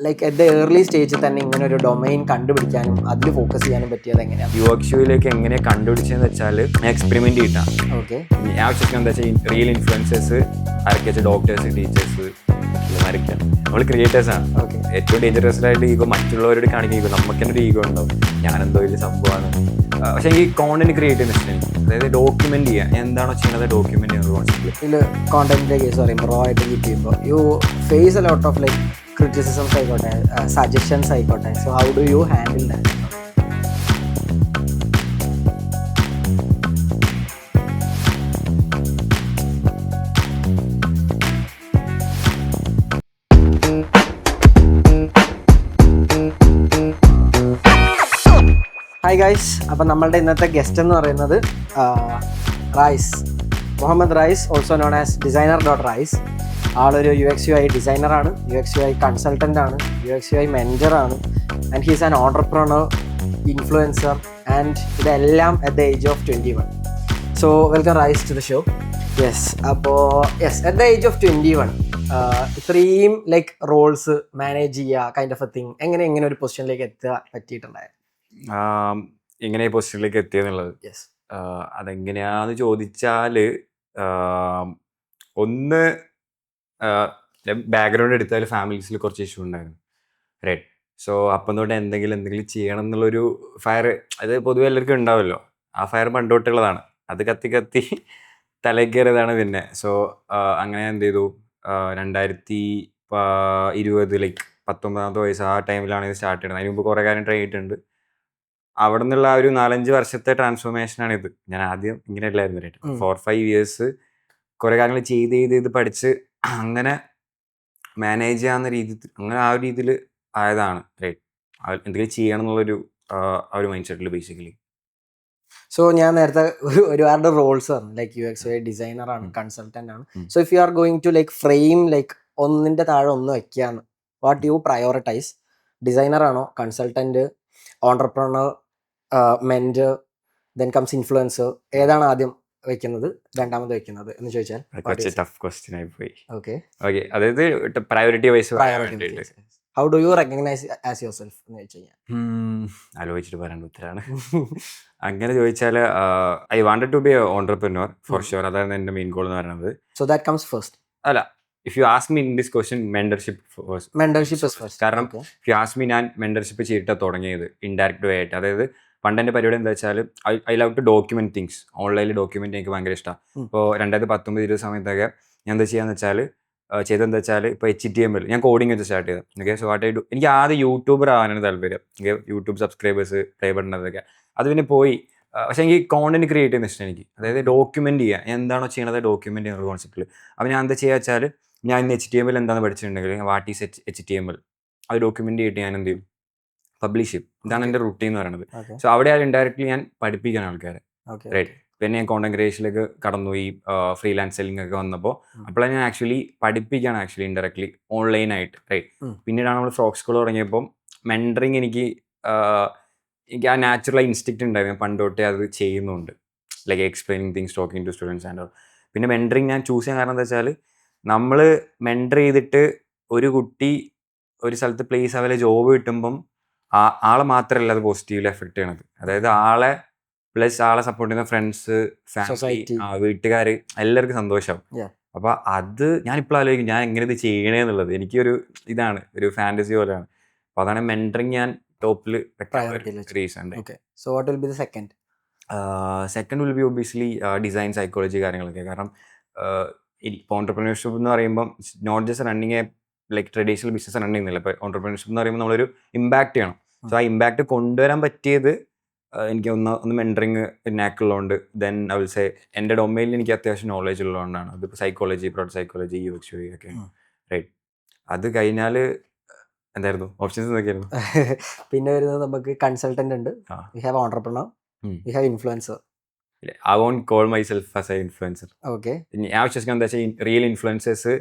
Like at the early സ്റ്റേജിൽ തന്നെ ഇങ്ങനെ ഒരു ഡൊമൈൻ കണ്ടുപിടിക്കാനും അതിൽ ഫോക്കസ് ചെയ്യാനും പറ്റിയത് എങ്ങനെയാണ്? യുഎക്സ്യുയിലേക്ക് എങ്ങനെ കണ്ടുപിടിച്ചതെന്ന് വെച്ചാൽ എക്സ്പെരിമെന്റ് ചെയ്തിട്ടാണ്. ഓക്കെ. ഞാൻ വിശ്വസിക്കുന്നത് എന്താ വെച്ചാൽ റിയൽ ഇൻഫ്ലുവൻസേഴ്സ് ആരൊക്കെ വെച്ചാൽ ഡോക്ടേഴ്സ്, ടീച്ചേഴ്സ്, ഇവന്മാരൊക്കെയാണ്. നമ്മൾ ക്രിയേറ്റേഴ്സ് ആണ്. ഓക്കെ. ഏറ്റവും ഡേഞ്ചറസ് ആയിട്ട് ഈഗോ മറ്റുള്ളവരോട് കാണിക്കുന്ന ഈഗോ. നമുക്ക് തന്നെ ഒരു ഈഗോ ഉണ്ടാവും, ഞാനെന്തോ വലിയ സംഭവമാണ്. പക്ഷേ ഈ കോണ്ടന്റ് ക്രിയേറ്റ് ചെയ്യുന്ന ഇഷ്ടം, അതായത് ഡോക്യുമെന്റ് ചെയ്യുക, എന്താണോ ചെയ്യുന്നത് ഡോക്യുമെന്റ് ചെയ്യുന്നത് കോൺസെപ്റ്റ്. ഇതിൽ കോണ്ടന്റിന്റെ കേസ് പറയുമ്പോൾ റോ ആയിട്ട് കീപ്പ് ചെയ്യുമ്പോൾ you face a lot of like criticisms ആയിക്കോട്ടെ, സജഷൻസ് ആയിക്കോട്ടെ. So how do you handle that? Hi guys, അപ്പം നമ്മളുടെ ഇന്നത്തെ ഗസ്റ്റ് എന്ന് പറയുന്നത് rice, Muhammad rice, also known as ഡിസൈനർ.റൈസ്. ആളൊരു UX/UI ഡിസൈനറാണ്, UX/UI കൺസൾട്ടൻ്റ് ആണ്, UX/UI മെൻറ്ററാണ്, and he's an entrepreneur, influencer, and ഇതെല്ലാം at the age of 21. So welcome raise to the show. Yes, അപ്പോൾ at the age of 21 ഇത്രയും like Rolls manage ചെയ്യുക kind of a thing, എങ്ങനെ ഒരു പൊസിഷനിലേക്ക് എത്താൻ പറ്റിയിട്ടുണ്ടായിരുന്നു? ഇങ്ങനെ ഈ പൊസിഷനിലേക്ക് എത്തിയെന്നുള്ളത് യെസ്. അതെങ്ങനെയാന്ന് ചോദിച്ചാൽ, ഒന്ന് ബാക്ക്ഗ്രൗണ്ട് എടുത്താൽ ഫാമിലീസിൽ കുറച്ച് ഇഷ്യൂ ഉണ്ടായിരുന്നു, റൈറ്റ്. സോ അപ്പം തൊട്ട് എന്തെങ്കിലും ചെയ്യണം എന്നുള്ളൊരു ഫയർ, അത് പൊതുവെ എല്ലാവർക്കും ഉണ്ടാവുമല്ലോ. ആ ഫയർ പണ്ടോട്ടുള്ളതാണ്, അത് കത്തി കത്തി തലയിൽ കയറിയതാണ് പിന്നെ. സോ അങ്ങനെ എന്ത് ചെയ്തു, 2020 ലൈക്ക് 19ാമത്തെ വയസ്സ് ആ ടൈമിലാണ് ഇത് സ്റ്റാർട്ട് ചെയ്യുന്നത്. അതിന് മുമ്പ് കുറേ കാര്യം ട്രൈ ചെയ്തിട്ടുണ്ട്. അവിടെ നിന്നുള്ള ഒരു 4-5 വർഷത്തെ ട്രാൻസ്ഫോർമേഷനാണ് ഇത്. ഞാൻ ആദ്യം ഇങ്ങനെ അല്ലായിരുന്നു, റൈറ്റ്. 4-5 ഇയേഴ്സ് കുറേ കാര്യങ്ങൾ ചെയ്ത് പഠിച്ച് അങ്ങനെ മാനേജ് ചെയ്യാവുന്ന രീതി, അങ്ങനെ ആ ഒരു രീതിയിൽ ആയതാണ്, റൈറ്റ്. എന്തെങ്കിലും ചെയ്യണം എന്നുള്ളൊരു ആ ഒരു മൈൻഡ് സെറ്റിൽ ബേസിക്കലി. സോ ഞാൻ നേരത്തെ ഒരുപാട് റോൾസ് പറഞ്ഞു, ലൈക്ക് UX/UI ഡിസൈനറാണ്, കൺസൾട്ടൻ്റ് ആണ്. So if you are going to like frame like ഒന്നിൻ്റെ താഴെ ഒന്ന് വെക്കാന്ന്, വാട്ട് യു പ്രയോറിറ്റൈസ്? ഡിസൈനറാണോ, consultant, entrepreneur, mentor, then comes influencer? ഏതാണ് ആദ്യം വെക്കുന്നത്, രണ്ടാമത് വെക്കുന്നത് എന്ന് ചോദിച്ചാൽ? കുറച്ച് ടഫ് ക്വസ്റ്റ്യൻ ആയി പോയി. ഓക്കെ. അതായത് priority wise how do you recognise as yourself എന്ന് ചോദിച്ചു കഴിഞ്ഞാൽ? ആലോചിച്ചിട്ട് പറയേണ്ട ഉത്തരമാണ്. അങ്ങനെ ചോദിച്ചാൽ I wanted to be a entrepreneur for sure. അതായിരുന്നു എൻ്റെ മെയിൻ ഗോൾ എന്ന് പറയുന്നത്. So that comes first. അല്ല, if you ask me in this question, mentorship first. കാരണം ഇഫ് യു ആസ്ക് മീ, ഞാൻ മെന്റർഷിപ്പ് ചെയ്തിട്ടാണ് തുടങ്ങിയത് ഇൻഡയറക്റ്റ് വേ ആയിട്ട്. അതായത് പണ്ട് എൻ്റെ പരിപാടി എന്താ വെച്ചാൽ, I love to document things. ഓൺലൈനിൽ ഡോക്യുമെന്റ് എനിക്ക് ഭയങ്കര ഇഷ്ടമാണ്. ഇപ്പോൾ 2019-20 സമയത്തൊക്കെ ഞാൻ എന്താ ചെയ്യാന്ന് വെച്ചാൽ, ചെയ്തെന്താ വെച്ചാൽ, ഇപ്പോൾ HTML ഞാൻ കോഡിങ് വെച്ച് സ്റ്റാർട്ട് ചെയ്തത്. Okay. So what I do, എനിക്ക് ആദ്യം യൂട്യൂബർ ആവാനാണ് താല്പര്യം. Okay. YouTube subscribers, play button, അതൊക്കെ അത് പിന്നെ പോയി. പക്ഷേ എനിക്ക് കോണ്ടന്റ് ക്രിയേറ്റ് ചെയ്യുന്ന ഇഷ്ടം എനിക്ക്. അതായത് ഡോക്യുമെന്റ് ചെയ്യുക, എന്താണോ ചെയ്യണത് ഡോക്യുമെന്റ് ചെയ്യുന്ന കോൺസെപ്റ്റിൽ. അപ്പോൾ ഞാൻ എന്താ ചെയ്യുക വെച്ചാൽ, ഞാൻ ഇന്ന് HTML എന്താണെന്ന് പഠിച്ചിട്ടുണ്ടെങ്കിൽ, വാട്ട് ഈസ് HTML, അത് ഡോക്യുമെന്റ് ചെയ്തിട്ട് ഞാൻ എന്ത് ചെയ്യും, പബ്ലിഷ് ചെയ്യും. ഇതാണ് എൻ്റെ റൂട്ടീൻ എന്ന് പറയുന്നത്. സോ അവിടെ ഇൻഡയറക്ട്ലി ഞാൻ പഠിപ്പിക്കാൻ ആൾക്കാരെ, റൈറ്റ്. പിന്നെ ഞാൻ കോണ്ടന്റ് ക്രിയേഷനിലേക്ക് കടന്നു, ഈ ഫ്രീലാൻസ് സെല്ലിംഗ് ഒക്കെ വന്നപ്പോൾ. അപ്പോഴാണ് ഞാൻ ആക്ച്വലി പഠിപ്പിക്കുകയാണ്, ആക്ച്വലി ഇൻഡയറക്ട്ലി ഓൺലൈനായിട്ട്, റൈറ്റ്. പിന്നീടാണ് നമ്മൾ ഫ്രോക്ക് സ്കൂൾ തുടങ്ങിയപ്പം മെൻറ്ററിങ് എനിക്ക് ആ നാച്ചുറൽ ഇൻസ്റ്റിക്റ്റ് ഉണ്ടായിരുന്നു, പണ്ട് തൊട്ടേ അത് ചെയ്യുന്നുണ്ട്, like explaining things, talking to students and all. പിന്നെ മെൻറ്ററിങ് ഞാൻ ചൂസ് ചെയ്യാൻ കാരണം എന്താ വെച്ചാൽ, നമ്മൾ മെൻറ്റർ ചെയ്തിട്ട് ഒരു കുട്ടി ഒരു സ്ഥലത്ത് പ്ലേസ് അവരെ ജോബ് കിട്ടുമ്പം ആളെ മാത്രമല്ല അത് പോസിറ്റീവ്ലി എഫക്റ്റ് ചെയ്യണത്. അതായത് ആളെ പ്ലസ് ആളെ സപ്പോർട്ട് ചെയ്യുന്ന ഫ്രണ്ട്സ്, ഫാമിലി, വീട്ടുകാർ, എല്ലാവർക്കും സന്തോഷമാവും. അപ്പോൾ അത് ഞാനിപ്പോൾ ആലോചിക്കും, ഞാൻ എങ്ങനെ ഇത് ചെയ്യണേ എന്നുള്ളത്. എനിക്കൊരു ഇതാണ്, ഒരു ഫാൻറ്റസി പോലെയാണ്. അപ്പോൾ അതാണ് മെൻറ്ററിങ് ഞാൻ ടോപ്പിൽ reason. So what will be the second? Second will be obviously design, psychology കാര്യങ്ങളൊക്കെ. കാരണം ഇപ്പോൾ ഓൺടർപ്രണർഷിപ്പ് എന്ന് പറയുമ്പം not just running a like traditional business run ചെയ്യുന്നില്ല. ഇപ്പോൾ ഓൺടർപ്രണർഷിപ്പ് എന്ന് പറയുമ്പോൾ നമ്മളൊരു ഇമ്പാക്ട് ചെയ്യണം. സോ ആ ഇമ്പാക്ട് കൊണ്ടുവരാൻ പറ്റിയത് എനിക്ക് ഒന്ന് മെൻറ്ററിങ് നാക്കുള്ളതുകൊണ്ട്, ദെൻ ഐ വിൽ സേ എൻ്റെ ഡൊമൈനിൽ എനിക്ക് അത്യാവശ്യം നോളേജ് ഉള്ളതുകൊണ്ടാണ്. അതിപ്പോൾ സൈക്കോളജി, പ്രോഡക്റ്റ് സൈക്കോളജി, UX/UI ഒക്കെ, റൈറ്റ്. അത് കഴിഞ്ഞാൽ എന്തായിരുന്നു ഓപ്ഷൻസ് എന്തൊക്കെയായിരുന്നു? പിന്നെ വരുന്നത് നമുക്ക് കൺസൾട്ടന്റ് ഉണ്ട്, we have entrepreneur, we have influencer. I won't call myself as an influencer. Okay. ഞാൻ വിശ്വസിക്കുന്നത് എന്താ വെച്ചാൽ, റിയൽ ഇൻഫ്ലുവൻസേഴ്സ്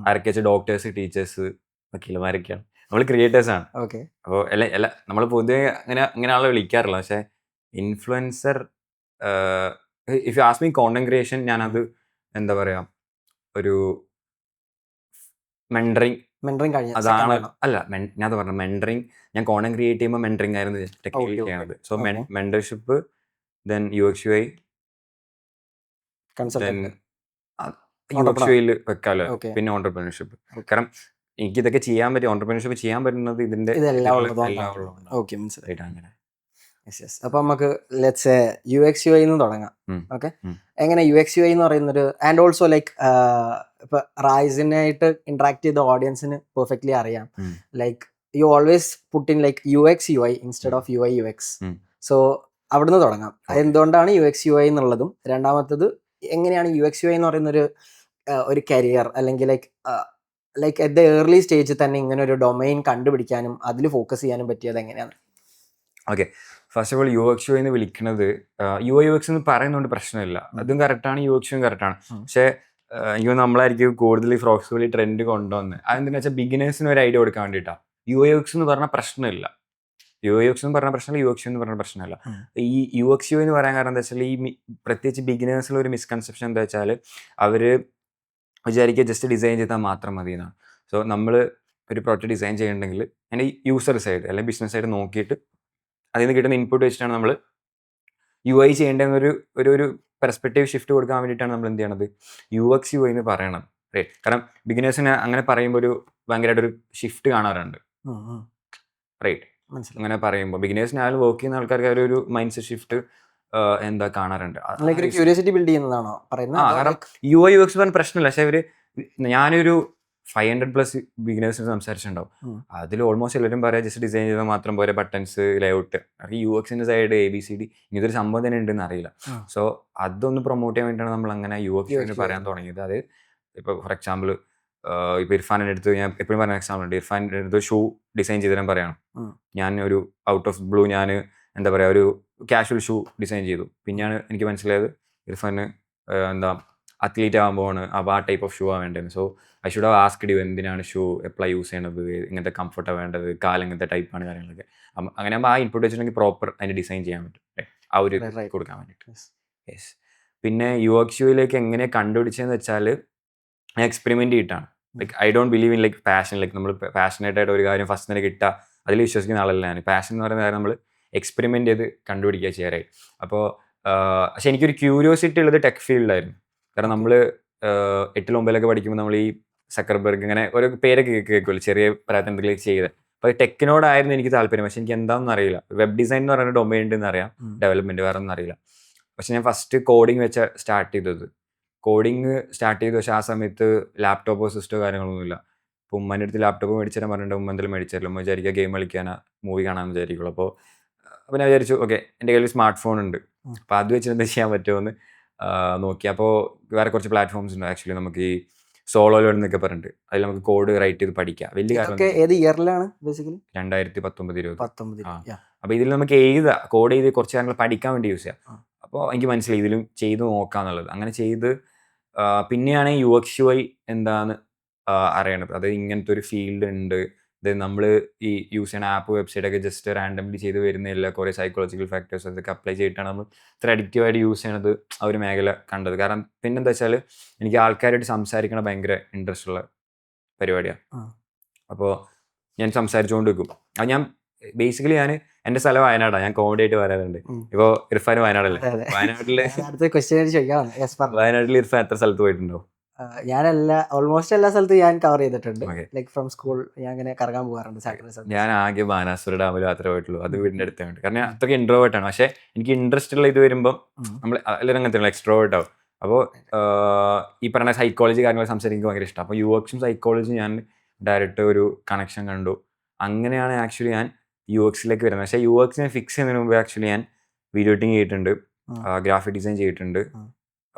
ആരൊക്കെ വെച്ചാൽ ഡോക്ടേഴ്സ്, ടീച്ചേഴ്സ്, വക്കീലന്മാരൊക്കെയാണ്. നമ്മൾ ക്രിയേറ്റേഴ്സാണ്. ഓക്കെ. അപ്പോൾ അല്ല നമ്മൾ പൊതുവെ അങ്ങനെയാണല്ലോ വിളിക്കാറില്ല. പക്ഷേ influencer, if you ask me content creation, ഞാനത് എന്താ പറയുക, ഒരു മെൻറ്ററിങ് മെന്ററിങ് കഴിഞ്ഞ അതാണ് അല്ല ഞാൻ പറഞ്ഞു മെന്ററിങ്, ഞാൻ കോണ്ടന്റ് ക്രിയേറ്റ് ചെയ്യുമ്പോൾ മെന്ററിങ് ആയിരുന്നു ടെക്നിക്കലി ചെയ്യുന്നത്. So mentorship, then UX/UI, then UX/UI വെക്കാലോ, പിന്നെ ഓണ്ടർപ്രണർഷിപ്പ്. കാരണം എനിക്ക് ഇതൊക്കെ ചെയ്യാൻ പറ്റും, ഓണ്ടർപ്രണർഷിപ്പ് ചെയ്യാൻ പറ്റുന്നത് ഇതിന്റെ അങ്ങനെ. അപ്പൊ നമുക്ക് ലെറ്റ്സ് UX/UI തുടങ്ങാം. ഓക്കെ, എങ്ങനെ UX/UI എന്ന് പറയുന്നൊരു, ആൻഡ് ഓൾസോ ലൈക്ക് ഇപ്പൊ റൈസിനായിട്ട് ഇന്ററാക്ട് ചെയ്ത ഓഡിയൻസിന് പെർഫെക്റ്റ്ലി അറിയാം, like you always put in like UX/UI instead of UI/UX. So അവിടുന്ന് തുടങ്ങാം. എന്തുകൊണ്ടാണ് UX/UI എന്നുള്ളതും, രണ്ടാമത്തത് എങ്ങനെയാണ് UX/UI എന്ന് പറയുന്ന ഒരു കരിയർ അല്ലെങ്കിൽ ലൈക്ക് അറ്റ് ദ ഏർലി സ്റ്റേജിൽ തന്നെ ഇങ്ങനെ ഒരു ഡൊമൈൻ കണ്ടുപിടിക്കാനും അതിൽ ഫോക്കസ് ചെയ്യാനും പറ്റിയത് എങ്ങനെയാണ്? Okay, first of all UX/UI എന്ന് വിളിക്കുന്നത് UI/UX എന്ന് പറയുന്നതുകൊണ്ട് പ്രശ്നമില്ല, അതും കറക്റ്റാണ്, UX/UI കറക്റ്റാണ്. പക്ഷേ എനിക്ക് നമ്മളായിരിക്കും കൂടുതൽ ഫ്രോക്സിബിളി ട്രെൻഡ് കൊണ്ടുവന്ന്. അതെന്താണെന്ന് വെച്ചാൽ ബിഗിനേഴ്സിന് ഒരു ഐഡിയ കൊടുക്കാൻ വേണ്ടിയിട്ടാണ്. UI/UX എന്ന് പറഞ്ഞാൽ പ്രശ്നമില്ല, UI/UX എന്ന് പറഞ്ഞ പ്രശ്നമില്ല, UX/UI എന്ന് പറഞ്ഞ പ്രശ്നമില്ല. ഈ UX/UI എന്ന് പറയാൻ കാരണം എന്താ വെച്ചാൽ, ഈ പ്രത്യേകിച്ച് ബിഗിനേഴ്സിലുള്ള ഒരു മിസ്കൺസെപ്ഷൻ എന്താ വെച്ചാൽ, അവർ വിചാരിക്കുക ജസ്റ്റ് ഡിസൈൻ ചെയ്താൽ മാത്രം മതി എന്നാണ്. സോ നമ്മൾ ഒരു പ്രോഡക്റ്റ് ഡിസൈൻ ചെയ്യുന്നുണ്ടെങ്കിൽ അതിൻ്റെ യൂസർ സൈഡ് അല്ലെങ്കിൽ ബിസിനസ് സൈഡ് നോക്കിയിട്ട് അതിൽ നിന്ന് കിട്ടുന്ന ഇൻപുട്ട് വെച്ചിട്ടാണ് നമ്മൾ UI ചെയ്യേണ്ടതെന്നൊരു ഒരു പെർസ്പെക്റ്റീവ് ഷിഫ്റ്റ് കൊടുക്കാൻ വേണ്ടിയിട്ടാണ് നമ്മൾ എന്ത് ചെയ്യണത്, UX/UI എന്ന് പറയണം. റൈറ്റ്? കാരണം ബിഗിനേഴ്സിന് അങ്ങനെ പറയുമ്പോൾ ഒരു ഭയങ്കരമായിട്ടൊരു ഷിഫ്റ്റ് കാണാറുണ്ട്. റൈറ്റ്? അങ്ങനെ പറയുമ്പോൾ ബിഗിനേഴ്സിനായാലും വർക്ക് ചെയ്യുന്ന ആൾക്കാർക്ക് ഒരു മൈൻഡ് സെറ്റ് ഷിഫ്റ്റ് എന്താ കാണാറുണ്ട്. ക്യൂരിയോസിറ്റി ബിൽഡ് ചെയ്യുന്നതാണോ പറയുന്നത്? കാരണം UI/UX പറഞ്ഞ പ്രശ്നമില്ല, പക്ഷെ അവർ, ഞാനൊരു 500+ ബിഗിനേഴ്സിന് സംസാരിച്ചിട്ടുണ്ടാവും. അതിൽ ഓൾമോസ്റ്റ് എല്ലാവരും പറയാം ജസ്റ്റ് ഡിസൈൻ ചെയ്താൽ മാത്രം പോരെ, ബട്ടൺസ്, ലേഔട്ട്, UX-ന്റെ സൈഡ് ABCD ഇങ്ങനത്തെ സംഭവം തന്നെ ഉണ്ടെന്ന് അറിയില്ല. സോ അതൊന്ന് പ്രൊമോട്ട് ചെയ്യാൻ വേണ്ടിയിട്ടാണ് നമ്മൾ അങ്ങനെ UX പറയാൻ തുടങ്ങിയത്. അത് ഇപ്പോൾ ഫോർ എക്സാമ്പിൾ ഇപ്പോൾ ഇർഫാനിൻ്റെ അടുത്ത് ഞാൻ എപ്പോഴും പറയുന്ന എക്സാമ്പിൾ ഉണ്ട്. ഇർഫാനിൻ്റെ അടുത്ത് ഷൂ ഡിസൈൻ ചെയ്ത് തരാൻ പറയണം. ഞാൻ ഒരു ഔട്ട് ഓഫ് ബ്ലൂ ഞാൻ എന്താ പറയുക ഒരു കാഷ്വൽ ഷൂ ഡിസൈൻ ചെയ്തു. പിന്നെയാണ് എനിക്ക് മനസ്സിലായത് ഇർഫാന് എന്താ അത്ലീറ്റ് ആകുമ്പോഴാണ് അപ്പോൾ ആ ടൈപ്പ് ഓഫ് ഷൂ ആണ് വേണ്ടത്. So I should have asked you എന്തിനാണ് ഷൂ എപ്പോഴാണ് യൂസ് ചെയ്യണത്, ഇങ്ങനത്തെ കംഫർട്ടാണ് വേണ്ടത്, കാലെങ്ങനത്തെ ടൈപ്പാണ് കാര്യങ്ങളൊക്കെ. അങ്ങനെ ആകുമ്പോൾ ആ ഇൻപുട്ട് വെച്ചിട്ടുണ്ടെങ്കിൽ പ്രോപ്പർ അതിന് ഡിസൈൻ ചെയ്യാൻ പറ്റും, ആ ഒരു കൊടുക്കാൻ വേണ്ടിയിട്ട്. യെസ്. പിന്നെ UX/UIയിലേക്ക് എങ്ങനെ കണ്ടുപിടിച്ചതെന്ന് വെച്ചാൽ ഞാൻ എക്സ്പെരിമെൻ്റ് ചെയ്തിട്ടാണ്. Like I don't believe in like passion. Like നമ്മൾ പാഷനേറ്റ് ആയിട്ട് ഒരു കാര്യം ഫസ്റ്റ് തന്നെ കിട്ടുക അതിൽ വിശ്വസിക്കുന്ന ആളല്ല ഞാൻ. പാഷൻ എന്ന് പറയുന്ന കാര്യം നമ്മൾ എക്സ്പെരിമെൻ്റ് ചെയ്ത് കണ്ടുപിടിക്കുക ചെയ്യാറായി. അപ്പോൾ പക്ഷെ എനിക്കൊരു ക്യൂരിയോസിറ്റി ഉള്ളത് ടെക് ഫീൽഡിലായിരുന്നു. കാരണം നമ്മൾ 8ൽ 9ലൊക്കെ പഠിക്കുമ്പോൾ നമ്മൾ ഈ സക്കർബർഗ് ഇങ്ങനെ ഓരോ പേരൊക്കെ കേൾക്കുമല്ലോ, ചെറിയ പ്രായത്തിൽ എന്തെങ്കിലും ചെയ്ത്. അപ്പോൾ ടെക്കിനോടായിരുന്നു എനിക്ക് താല്പര്യം. പക്ഷെ എനിക്ക് എന്താണെന്ന് അറിയില്ല. വെബ് ഡിസൈൻ എന്ന് പറയുന്ന ഡൊമൈൻ ഉണ്ടെന്ന് അറിയാം, ഡെവലപ്മെൻറ്റ് വേറെ ഒന്നും അറിയില്ല. പക്ഷെ ഞാൻ ഫസ്റ്റ് കോഡിങ് വെച്ച് സ്റ്റാർട്ട് ചെയ്തത്. കോഡിങ് സ്റ്റാർട്ട് ചെയ്തു. പക്ഷേ ആ സമയത്ത് ലാപ്ടോപ്പോ സിസ്റ്റോ കാര്യങ്ങളൊന്നുമില്ല. അപ്പോൾ ഉമ്മൻ്റെ അടുത്ത് ലാപ്ടോപ്പ് മേടിച്ചാൽ പറഞ്ഞിട്ട് ഉമ്മ എന്തെങ്കിലും മേടിച്ചാലും ഉമ്മ വിചാരിക്കുക ഗെയിം കളിക്കാനാ മൂവി കാണാമെന്ന് വിചാരിക്കുള്ളൂ. അപ്പോൾ ഞാൻ വിചാരിച്ചു ഓക്കെ എൻ്റെ കയ്യിൽ സ്മാർട്ട് ഫോൺ ഉണ്ട്, അപ്പോൾ അത് വെച്ചിട്ട് എന്താ ചെയ്യാൻ പറ്റുമെന്ന് നോക്കി. അപ്പോൾ വേറെ കുറച്ച് പ്ലാറ്റ്ഫോംസ് ഉണ്ട് ആക്ച്വലി, നമുക്ക് ഈ സോളോ ലേൺ എന്നൊക്കെ പറഞ്ഞിട്ട് അതിൽ നമുക്ക് കോഡ് റൈറ്റ് ചെയ്ത് പഠിക്കാം. വലിയ കാര്യം 2019-20. അപ്പോൾ ഇതിൽ നമുക്ക് കോഡ് ചെയ്ത് കുറച്ച് കാര്യങ്ങൾ പഠിക്കാൻ വേണ്ടി യൂസ് ചെയ്യാം. അപ്പോൾ എനിക്ക് മനസ്സിലായി ഇതിലും ചെയ്ത് നോക്കാന്നുള്ളത്. അങ്ങനെ ചെയ്ത് പിന്നെയാണ് UX/UI എന്താന്ന് അറിയണത്. അതായത് ഇങ്ങനത്തെ ഒരു ഫീൽഡ് ഉണ്ട്, അതായത് നമ്മൾ ഈ യൂസ് ചെയ്യുന്ന ആപ്പ് വെബ്സൈറ്റൊക്കെ ജസ്റ്റ് റാൻഡംലി ചെയ്ത് വരുന്നില്ല, കുറേ സൈക്കോളജിക്കൽ ഫാക്ടേഴ്സ് അതൊക്കെ അപ്ലൈ ചെയ്തിട്ടാണ് നമ്മൾ ഇത്ര അഡിക്റ്റീവായിട്ട് യൂസ് ചെയ്യണത് ആ ഒരു മേഖല കണ്ടത്. കാരണം പിന്നെന്താ വെച്ചാൽ എനിക്ക് ആൾക്കാരായിട്ട് സംസാരിക്കണ ഭയങ്കര ഇൻട്രസ്റ്റ് ഉള്ള പരിപാടിയാണ്. അപ്പോൾ ഞാൻ സംസാരിച്ചുകൊണ്ട് വെക്കും. അത് ഞാൻ ബേസിക്കലി എൻ്റെ സ്ഥലം വയനാടാണ്, ഞാൻ കോമഡി ആയിട്ട് വരാറുണ്ട്. ഇപ്പോൾ ഇർഫാൻ വയനാടല്ലേ, വയനാട്ടിൽ ഇർഫാൻ എത്ര സ്ഥലത്ത് പോയിട്ടുണ്ടോ? ഓൾമോസ്റ്റ് എല്ലാ സ്ഥലത്തും ഞാൻ കവർ ചെയ്തിട്ടുണ്ട്. ലൈക്ക് ഫ്രം സ്കൂൾ ഞാൻ അങ്ങനെ കറങ്ങാൻ പോകാറുണ്ട്. ഞാൻ ആകെ ബാനാസുര ഡാമിൽ മാത്രമേ പോയിട്ടുള്ളൂ, അത് വീടിൻ്റെ അടുത്തുണ്ട്. കാരണം അത്രയ്ക്ക് ഇൻട്രോവേർട്ട് ആണ്. പക്ഷേ എനിക്ക് ഇൻട്രസ്റ്റ് ഉള്ള ഇത് വരുമ്പം നമ്മൾ എല്ലാവരും അങ്ങനത്തെ എക്സ്ട്രോവേർട്ട് ആവും. അപ്പോൾ ഈ പറഞ്ഞ സൈക്കോളജി കാര്യങ്ങൾ സംസാരിക്കാൻ ഭയങ്കര ഇഷ്ടം. അപ്പോൾ UX-ഉം സൈക്കോളജിയും ഞാൻ ഡയറക്റ്റ് ഒരു കണക്ഷൻ കണ്ടു. അങ്ങനെയാണ് ആക്ച്വലി ഞാൻ UX-ലേക്ക് വരുന്നത്. പക്ഷേ UX-നെ ഫിക്സ് ചെയ്യുന്നതിന് മുമ്പ് ആക്ച്വലി ഞാൻ വീഡിയോ എഡിറ്റിംഗ് ചെയ്തിട്ടുണ്ട്, ഗ്രാഫിക് ഡിസൈൻ ചെയ്തിട്ടുണ്ട്,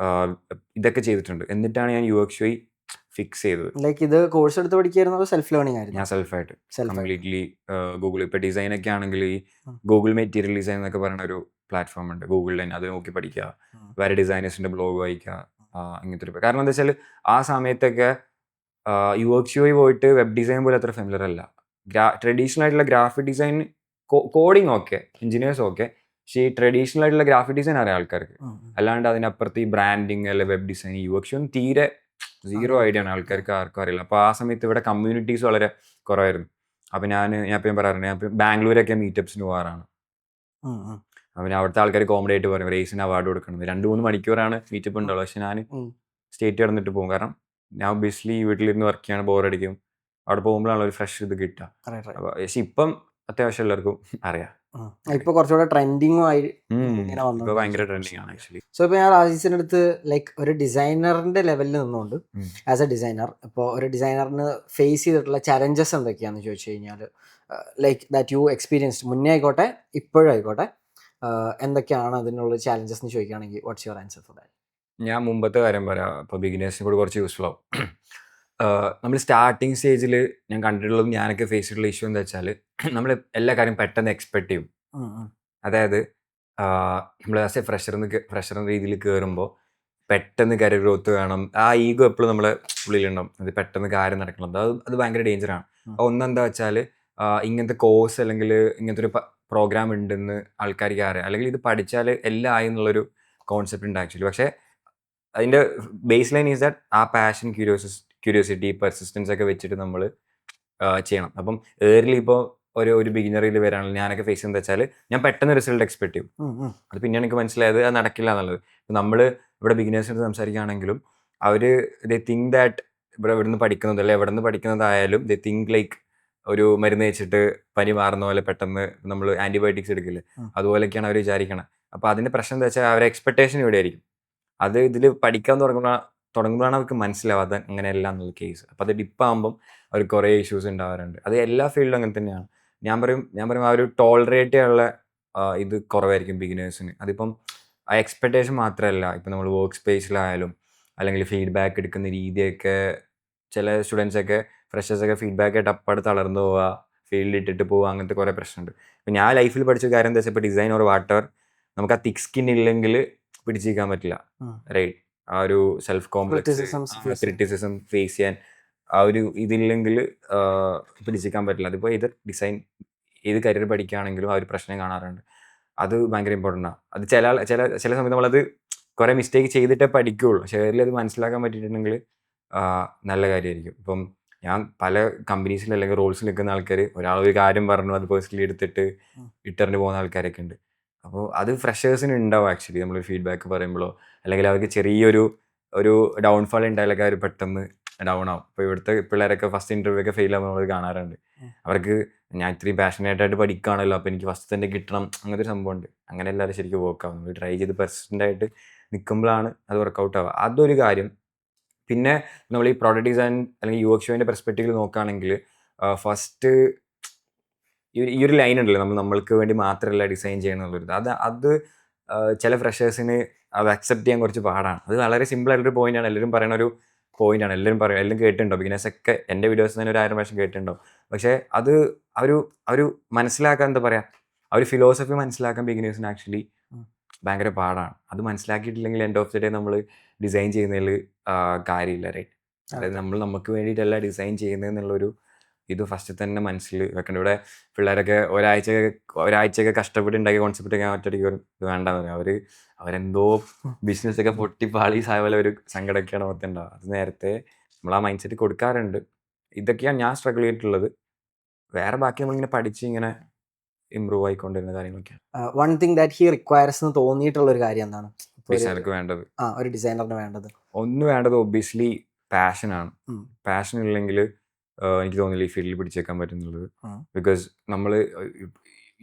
ഇതൊക്കെ ചെയ്തിട്ടുണ്ട്. എന്നിട്ടാണ് ഞാൻ UX/UI ഫിക്സ് ചെയ്തത്. ലൈക്ക് ഇത് കോഴ്സ് എടുത്ത് പഠിക്കായിരുന്നു, സെൽഫ് ലേണിംഗ് ആയിരുന്നു? ഞാൻ സെൽഫായിട്ട് കംപ്ലീറ്റ്ലി ഗൂഗിൾ. ഇപ്പോൾ ഡിസൈനൊക്കെ ആണെങ്കിൽ ഈ ഗൂഗിൾ മെറ്റീരിയൽ ഡിസൈൻ എന്നൊക്കെ പറയുന്ന ഒരു പ്ലാറ്റ്ഫോം ഉണ്ട് ഗൂഗിളിൽ തന്നെ, അത് നോക്കി പഠിക്കുക, വേറെ ഡിസൈനേഴ്സിൻ്റെ ബ്ലോഗ് വായിക്കുക, ഇങ്ങനത്തെ ഒരു. കാരണം എന്താ വെച്ചാൽ ആ സമയത്തൊക്കെ UX/UI പോയിട്ട് വെബ് ഡിസൈൻ പോലെ അത്ര ഫെമിലർ അല്ല. ട്രഡീഷണൽ ആയിട്ടുള്ള graphic design, coding okay, engineers okay, പക്ഷേ ഈ ട്രഡീഷണൽ ആയിട്ടുള്ള ഗ്രാഫിക് ഡിസൈൻ അറിയാം ആൾക്കാർക്ക്. അല്ലാണ്ട് അതിനപ്പുറത്ത് ഈ ബ്രാൻഡിങ് അല്ലെ വെബ് ഡിസൈൻ UX ഒന്നും തീരെ സീറോ ഐഡിയ ആണ്, ആൾക്കാർക്ക് ആർക്കും അറിയില്ല. അപ്പോൾ ആ സമയത്ത് ഇവിടെ കമ്മ്യൂണിറ്റീസ് വളരെ കുറവായിരുന്നു. അപ്പോൾ ഞാൻ ഇപ്പം പറയാറുണ്ട്, ഞാൻ ഇപ്പം ബാംഗ്ലൂരൊക്കെ മീറ്റപ്സിന് പോകാറാണ്. അപ്പം അവിടുത്തെ ആൾക്കാർ കോമഡി ആയിട്ട് പറയും റേസിന് അവാർഡ് കൊടുക്കണം. 2-3 മണിക്കൂറാണ് മീറ്റപ്പ് ഉണ്ടാവുള്ളൂ. പക്ഷെ ഞാൻ സ്റ്റേറ്റ് കിടന്നിട്ട് പോകും. കാരണം ഞാൻ ഒബ്വിയസ്ലി വീട്ടിലിരുന്ന് വർക്ക് ചെയ്യാണ്, ബോറടിക്കും. അവിടെ പോകുമ്പോഴാണ് ഒരു ഫ്രഷ് ഇത് കിട്ടുക. പക്ഷെ ഇപ്പം അത്യാവശ്യം എല്ലാവർക്കും അറിയാം. ഇപ്പൊ കുറച്ചുകൂടെ ട്രെൻഡിങ്ങും ആയി ഇപ്പൊ ഭയങ്കര ട്രെൻഡിങ് ആണ് ആക്ച്വലി. സോ ഇപ്പൊ ഞാൻ റാസിസിന്റെ അടുത്ത് ലൈക്ക് ഒരു ഡിസൈനറിന്റെ ലെവലിൽ നിന്നുകൊണ്ട് ആസ് എ ഡിസൈനർ ഇപ്പോൾ ഒരു ഡിസൈനറിന് ഫേസ് ചെയ്തിട്ടുള്ള ചലഞ്ചസ് എന്തൊക്കെയാണെന്ന് ചോദിച്ചു കഴിഞ്ഞാൽ ലൈക്ക് ദാറ്റ് യു എക്സ്പീരിയൻസ്ഡ് മുന്നേ ആയിക്കോട്ടെ ഇപ്പോഴും ആയിക്കോട്ടെ എന്തൊക്കെയാണ് അതിനുള്ള ചാലഞ്ചസ് എന്ന് ചോദിക്കുകയാണെങ്കിൽ what's your answer for that? ഞാൻ മുമ്പത്തെ കാര്യം പറയാം, ഇപ്പോൾ ബിഗിനേഴ്സിന് കൂടി കുറച്ച് യൂസ്ഫുൾ ആവും. നമ്മൾ സ്റ്റാർട്ടിങ് സ്റ്റേജിൽ ഞാൻ കണ്ടിട്ടുള്ളതും ഞാനൊക്കെ ഫേസ് ചെയ്തിട്ടുള്ള ഇഷ്യൂ എന്താ വെച്ചാൽ നമ്മൾ എല്ലാ കാര്യം പെട്ടെന്ന് എക്സ്പെക്ട് ചെയ്യും. അതായത് നമ്മൾ ആസ് എ ഫ്രഷർ എന്ന രീതിയിൽ കയറുമ്പോൾ പെട്ടെന്ന് കരിയർ ഗ്രോത്ത് വേണം, ആ ഈഗോ എപ്പോഴും നമ്മളെ ഉള്ളിലുണ്ടാവും. അത് പെട്ടെന്ന് കാര്യം നടക്കണം, അത് ഭയങ്കര ഡേഞ്ചറാണ്. ഒന്നെന്താ വെച്ചാൽ ഇങ്ങനത്തെ കോഴ്സ് അല്ലെങ്കിൽ ഇങ്ങനത്തെ ഒരു പ്രോഗ്രാം ഉണ്ടെന്ന് ആൾക്കാർക്ക് അറിയാം, അല്ലെങ്കിൽ ഇത് പഠിച്ചാൽ എല്ലാം ആയി എന്നുള്ളൊരു കോൺസെപ്റ്റ് ഉണ്ട് ആക്ച്വലി. പക്ഷേ അതിൻ്റെ ബേസ് ലൈൻ ഈസ് ദാറ്റ് ആ പാഷൻ, ക്യൂരിയോസിറ്റി, പെർസിസ്റ്റൻസ് ഒക്കെ വെച്ചിട്ട് നമ്മൾ ചെയ്യണം. അപ്പം ഏർലി ഇപ്പോൾ ഒരു ബിഗിനറിൽ വരാണെങ്കിൽ ഞാനൊക്കെ ഫേസ് ചെയ്യുന്നത് വെച്ചാൽ ഞാൻ പെട്ടെന്ന് റിസൾട്ട് എക്സ്പെക്ട് ചെയ്യും. അത് പിന്നെയാണ് എനിക്ക് മനസ്സിലായത് അത് നടക്കില്ല എന്നുള്ളത്. നമ്മൾ ഇവിടെ ബിഗിനേഴ്സിനോട് സംസാരിക്കുകയാണെങ്കിലും അവർ ദേ തിങ്ക് ദാറ്റ് ഇവിടുന്ന് പഠിക്കുന്നത് അല്ലെ എവിടെ നിന്ന് പഠിക്കുന്നതായാലും ദേ തിങ്ക് ലൈക്ക് ഒരു മരുന്ന് വെച്ചിട്ട് പനി മാറുന്ന പോലെ പെട്ടെന്ന് നമ്മൾ ആൻറ്റിബയോട്ടിക്സ് എടുക്കില്ലേ, അതുപോലെയൊക്കെയാണ് അവർ വിചാരിക്കണം. അപ്പോൾ അതിൻ്റെ പ്രശ്നം എന്താ വെച്ചാൽ അവരുടെ എക്സ്പെക്ടേഷൻ ഇവിടെ ആയിരിക്കും. അത് ഇതിൽ പഠിക്കാൻ തുടങ്ങുമ്പോഴാണ് അവർക്ക് മനസ്സിലാവും അത് അങ്ങനെയല്ല എന്നുള്ള കേസ്. അപ്പോൾ അത് ഡിപ്പാകുമ്പം അവർക്ക് കുറേ ഇഷ്യൂസ് ഉണ്ടാവാറുണ്ട്. അത് എല്ലാ ഫീൽഡിലും അങ്ങനെ തന്നെയാണ്. ഞാൻ പറയും ആ ഒരു ടോളറേറ്റ് ചെയ്യാനുള്ള ഇത് കുറവായിരിക്കും ബിഗിനേഴ്സിന്. അതിപ്പം ആ എക്സ്പെക്ടേഷൻ മാത്രമല്ല, ഇപ്പം നമ്മൾ വർക്ക് സ്പേസിലായാലും അല്ലെങ്കിൽ ഫീഡ്ബാക്ക് എടുക്കുന്ന രീതിയൊക്കെ ചില സ്റ്റുഡൻസൊക്കെ ഫ്രഷേഴ്സൊക്കെ ഫീഡ്ബാക്ക് ആയിട്ട് അപ്പാട് തളർന്നു പോവുക, ഫീൽഡ് ഇട്ടിട്ട് പോവുക, അങ്ങനത്തെ കുറേ പ്രശ്നമുണ്ട്. ഇപ്പം ഞാൻ ലൈഫിൽ പഠിച്ച കാര്യം എന്താ വെച്ചാൽ ഇപ്പോൾ ഡിസൈൻ ഓർ വാട്ടർ നമുക്ക് ആ തിക്ക് സ്കിൻ ഇല്ലെങ്കിൽ പിടിച്ചിരിക്കാൻ പറ്റില്ല, റൈറ്റ്? ആ ഒരു സെൽഫ് കോംപ്ലക്സ്, ക്രിറ്റിസിസം ഫേസ് ചെയ്യാൻ ആ ഒരു ഇതില്ലെങ്കിൽ പിടിച്ചിരിക്കാൻ പറ്റില്ല. അതിപ്പോൾ ഏത് കരിയർ പഠിക്കുകയാണെങ്കിലും ആ ഒരു പ്രശ്നം കാണാറുണ്ട്. അത് ഭയങ്കര ഇമ്പോർട്ടൻ്റ് ആണ്. അത് ചില സമയത്ത് നമ്മളത് കുറേ മിസ്റ്റേക്ക് ചെയ്തിട്ടേ പഠിക്കുകയുള്ളൂ. പക്ഷേ ഏറിൽ അത് മനസ്സിലാക്കാൻ പറ്റിയിട്ടുണ്ടെങ്കിൽ നല്ല കാര്യമായിരിക്കും. ഇപ്പം ഞാൻ പല കമ്പനീസിൽ അല്ലെങ്കിൽ റോൾസിൽ നിൽക്കുന്ന ആൾക്കാർ ഒരാളൊരു കാര്യം പറഞ്ഞു അത് പേഴ്സണലി എടുത്തിട്ട് ഇട്ടറിന് പോകുന്ന ആൾക്കാരൊക്കെ ഉണ്ട്. അപ്പോൾ അത് ഫ്രഷേഴ്സിന് ഉണ്ടാവും ആക്ച്വലി. നമ്മൾ ഫീഡ്ബാക്ക് പറയുമ്പോഴോ അല്ലെങ്കിൽ അവർക്ക് ചെറിയൊരു ഡൗൺഫാൾ ഉണ്ടായാലൊക്കെ അവർ പെട്ടെന്ന് ഡൗൺ ആവും. ഇപ്പോൾ ഇവിടുത്തെ പിള്ളേരൊക്കെ ഫസ്റ്റ് ഇൻ്റർവ്യൂ ഒക്കെ ഫെയിൽ ആകുമ്പോൾ നമ്മൾ കാണാറുണ്ട്. അവർക്ക് ഞാൻ ഇത്രയും പാഷനേറ്റായിട്ട് പഠിക്കുകയാണല്ലോ, അപ്പോൾ എനിക്ക് ഫസ്റ്റ് തന്നെ കിട്ടണം, അങ്ങനത്തെ ഒരു സംഭവമുണ്ട്. അങ്ങനെ എല്ലാവരും ശരിക്കും വർക്ക് ആവും. നമ്മൾ ട്രൈ ചെയ്ത് പെർസിസ്റ്റൻ്റായിട്ട് നിൽക്കുമ്പോഴാണ് അത് വർക്കൗട്ട് ആവുക. അതൊരു കാര്യം. പിന്നെ നമ്മൾ ഈ പ്രോഡക്റ്റ് ഡിസൈൻ അല്ലെങ്കിൽ UX/UIൻ്റെ പെർസ്പെക്റ്റീവിൽ നോക്കുകയാണെങ്കിൽ ഫസ്റ്റ് ഈ ഒരു ലൈൻ ഉണ്ടല്ലോ, നമ്മൾക്ക് വേണ്ടി മാത്രമല്ല ഡിസൈൻ ചെയ്യണമെന്നുള്ളൊരു അത് ചില ഫ്രഷേഴ്സിന് അത് അക്സെപ്റ്റ് ചെയ്യാൻ കുറച്ച് പാടാണ്. അത് വളരെ സിമ്പിളായിട്ടൊരു പോയിൻ്റാണ്, എല്ലാവരും പറയുന്ന ഒരു പോയിൻ്റാണ്. എല്ലാം കേട്ടിട്ടുണ്ടോ, ബിഗിനേഴ്സൊക്കെ എൻ്റെ വീഡിയോസ് തന്നെ ഒരു 1000 പ്രാവശ്യം കേട്ടിട്ടുണ്ടോ. പക്ഷേ അത് ഒരു മനസ്സിലാക്കാൻ എന്താ പറയുക, ആ ഒരു ഫിലോസഫി മനസ്സിലാക്കാൻ ബിഗിനേഴ്സിന് ആക്ച്വലി ഭയങ്കര പാടാണ്. അത് മനസ്സിലാക്കിയിട്ടില്ലെങ്കിൽ എൻഡ് ഓഫ് ദി ഡേ നമ്മൾ ഡിസൈൻ ചെയ്യുന്നതിൽ കാര്യമില്ല, റൈറ്റ്? അതായത് നമ്മൾ നമുക്ക് വേണ്ടിയിട്ടല്ല ഡിസൈൻ ചെയ്യുന്നതെന്നുള്ളൊരു ഇത് ഫസ്റ്റ് തന്നെ മനസ്സിൽ വെക്കേണ്ട. ഇവിടെ പിള്ളേരൊക്കെ ഒരാഴ്ചയൊക്കെ കഷ്ടപ്പെട്ട് ഉണ്ടാക്കിയ കോൺസെപ്റ്റൊക്കെ ഒറ്റയടിക്ക് ഇത് വേണ്ടെന്ന് പറയും. അവരെന്തോ ബിസിനസ്സൊക്കെ പൊട്ടിപ്പാളി പോലെ ഒരു സങ്കടമൊക്കെയാണ് ഓർത്തുണ്ടാവുക. അത് നേരത്തെ നമ്മൾ ആ മൈൻഡ് സെറ്റ് കൊടുക്കാറുണ്ട്. ഇതൊക്കെയാണ് ഞാൻ സ്ട്രഗിൾ ചെയ്തിട്ടുള്ളത്. വേറെ ബാക്കി നമ്മളിങ്ങനെ പഠിച്ച് ഇങ്ങനെ ഇമ്പ്രൂവ് ആയിക്കൊണ്ടിരുന്ന കാര്യങ്ങളൊക്കെയാണ്. One thing that he requires എന്ന് തോന്നിയിട്ടുള്ള ഒരു കാര്യം എന്താണ് ഡിസൈനർക്ക് വേണ്ടത്? ഒരു ഡിസൈനറിന് വേണ്ടത് വേണ്ടത് ഒബ്വിയസ്ലി പാഷനാണ്. പാഷൻ ഇല്ലെങ്കിൽ എനിക്ക് തോന്നില്ല ഈ ഫീൽഡിൽ പിടിച്ചേക്കാൻ പറ്റുന്നുള്ളത്. ബിക്കോസ് നമ്മൾ